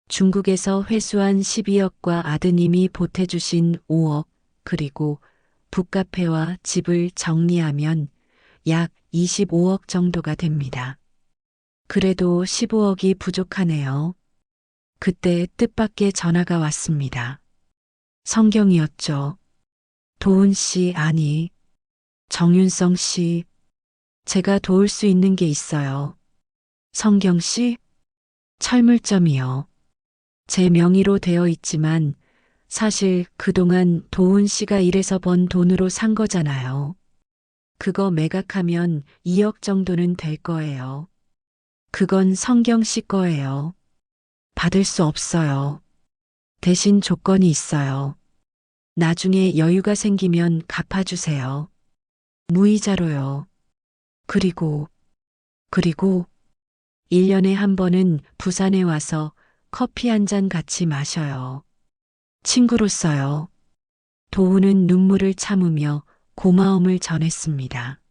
[SPEAKER 3] 중국에서 회수한 12억과 아드님이 보태주신 5억, 그리고 북카페와 집을 정리하면 약 25억 정도가 됩니다. 그래도 15억이 부족하네요. 그때 뜻밖의 전화가 왔습니다. 성경이었죠. 도은 씨, 아니, 정윤성 씨, 제가 도울 수 있는 게 있어요. 성경 씨? 철물점이요. 제 명의로 되어 있지만 사실 그동안 도은 씨가 일해서 번 돈으로 산 거잖아요. 그거 매각하면 2억 정도는 될 거예요. 그건 성경 씨 거예요. 받을 수 없어요. 대신 조건이 있어요. 나중에 여유가 생기면 갚아주세요. 무이자로요. 그리고 1년에 한 번은 부산에 와서 커피 한 잔 같이 마셔요. 친구로서요. 도우는 눈물을 참으며 고마움을 전했습니다.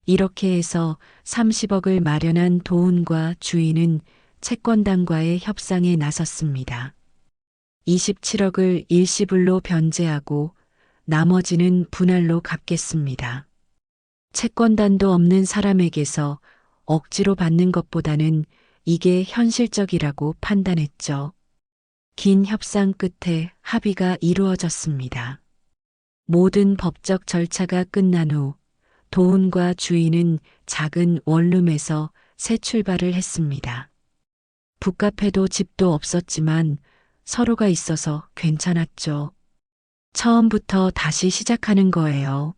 [SPEAKER 3] 이렇게 해서 30억을 마련한 도훈과 주인은 채권단과의 협상에 나섰습니다. 27억을 일시불로 변제하고 나머지는 분할로 갚겠습니다. 채권단도 없는 사람에게서 억지로 받는 것보다는 이게 현실적이라고 판단했죠. 긴 협상 끝에 합의가 이루어졌습니다. 모든 법적 절차가 끝난 후 도훈과 주인은 작은 원룸에서 새 출발을 했습니다. 북카페도 집도 없었지만 서로가 있어서 괜찮았죠. 처음부터 다시 시작하는 거예요.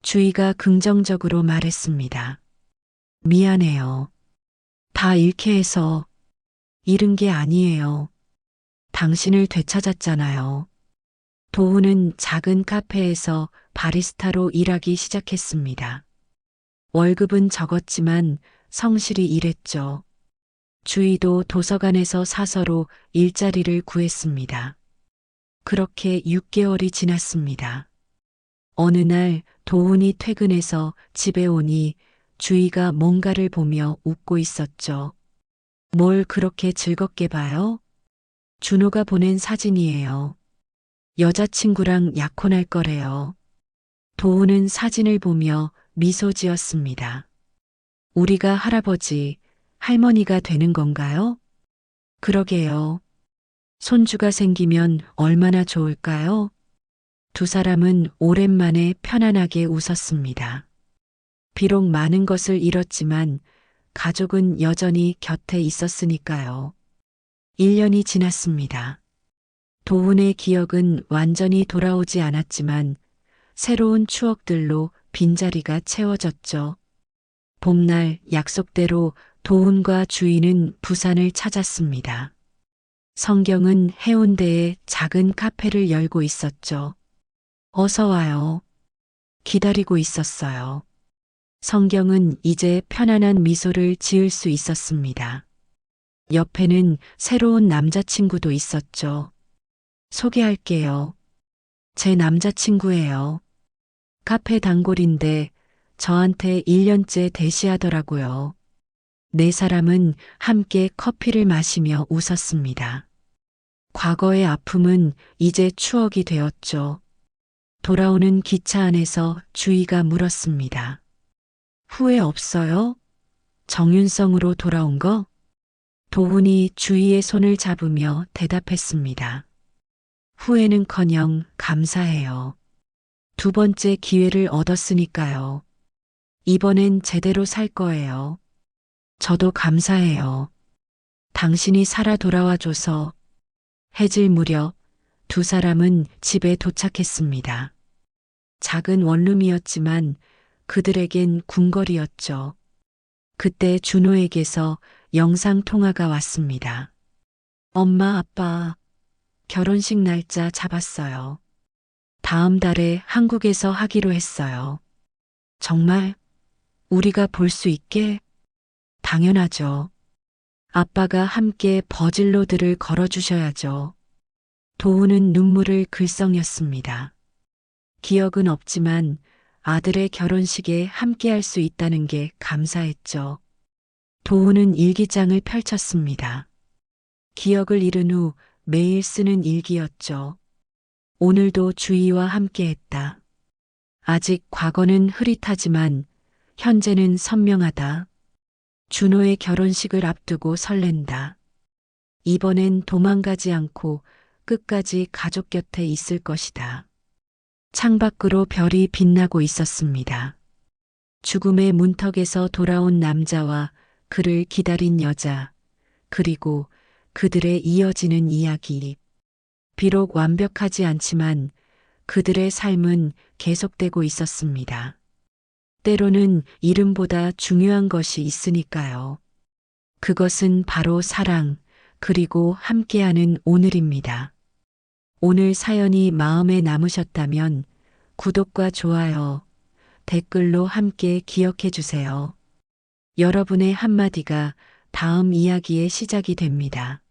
[SPEAKER 3] 주희가 긍정적으로 말했습니다. 미안해요. 다 잃게 해서. 잃은 게 아니에요. 당신을 되찾았잖아요. 도훈은 작은 카페에서 바리스타로 일하기 시작했습니다. 월급은 적었지만 성실히 일했죠. 주희도 도서관에서 사서로 일자리를 구했습니다. 그렇게 6개월이 지났습니다. 어느 날 도훈이 퇴근해서 집에 오니 주희가 뭔가를 보며 웃고 있었죠. 뭘 그렇게 즐겁게 봐요? 준호가 보낸 사진이에요. 여자친구랑 약혼할 거래요. 도훈은 사진을 보며 미소 지었습니다. 우리가 할아버지, 할머니가 되는 건가요? 그러게요. 손주가 생기면 얼마나 좋을까요? 두 사람은 오랜만에 편안하게 웃었습니다. 비록 많은 것을 잃었지만 가족은 여전히 곁에 있었으니까요. 1년이 지났습니다. 도훈의 기억은 완전히 돌아오지 않았지만 새로운 추억들로 빈자리가 채워졌죠. 봄날 약속대로 도훈과 주인은 부산을 찾았습니다. 성경은 해운대에 작은 카페를 열고 있었죠. 어서 와요. 기다리고 있었어요. 성경은 이제 편안한 미소를 지을 수 있었습니다. 옆에는 새로운 남자친구도 있었죠. 소개할게요. 제 남자친구예요. 카페 단골인데 저한테 1년째 대시하더라고요. 네 사람은 함께 커피를 마시며 웃었습니다. 과거의 아픔은 이제 추억이 되었죠. 돌아오는 기차 안에서 주희가 물었습니다. 후회 없어요? 정윤성으로 돌아온 거? 도훈이 주희의 손을 잡으며 대답했습니다. 후회는커녕 감사해요. 두 번째 기회를 얻었으니까요. 이번엔 제대로 살 거예요. 저도 감사해요. 당신이 살아 돌아와줘서. 해질 무렵 두 사람은 집에 도착했습니다. 작은 원룸이었지만 그들에겐 궁궐이었죠. 그때 준호에게서 영상 통화가 왔습니다. 엄마, 아빠, 결혼식 날짜 잡았어요. 다음 달에 한국에서 하기로 했어요. 정말 우리가 볼 수 있게? 당연하죠. 아빠가 함께 버질로드를 걸어주셔야죠. 도훈은 눈물을 글썽였습니다. 기억은 없지만 아들의 결혼식에 함께할 수 있다는 게 감사했죠. 도훈은 일기장을 펼쳤습니다. 기억을 잃은 후 매일 쓰는 일기였죠. 오늘도 주희와 함께했다. 아직 과거는 흐릿하지만 현재는 선명하다. 준호의 결혼식을 앞두고 설렌다. 이번엔 도망가지 않고 끝까지 가족 곁에 있을 것이다. 창밖으로 별이 빛나고 있었습니다. 죽음의 문턱에서 돌아온 남자와 그를 기다린 여자, 그리고 그들의 이어지는 이야기. 비록 완벽하지 않지만 그들의 삶은 계속되고 있었습니다. 때로는 이름보다 중요한 것이 있으니까요. 그것은 바로 사랑, 그리고 함께하는 오늘입니다. 오늘 사연이 마음에 남으셨다면 구독과 좋아요, 댓글로 함께 기억해 주세요. 여러분의 한마디가 다음 이야기의 시작이 됩니다.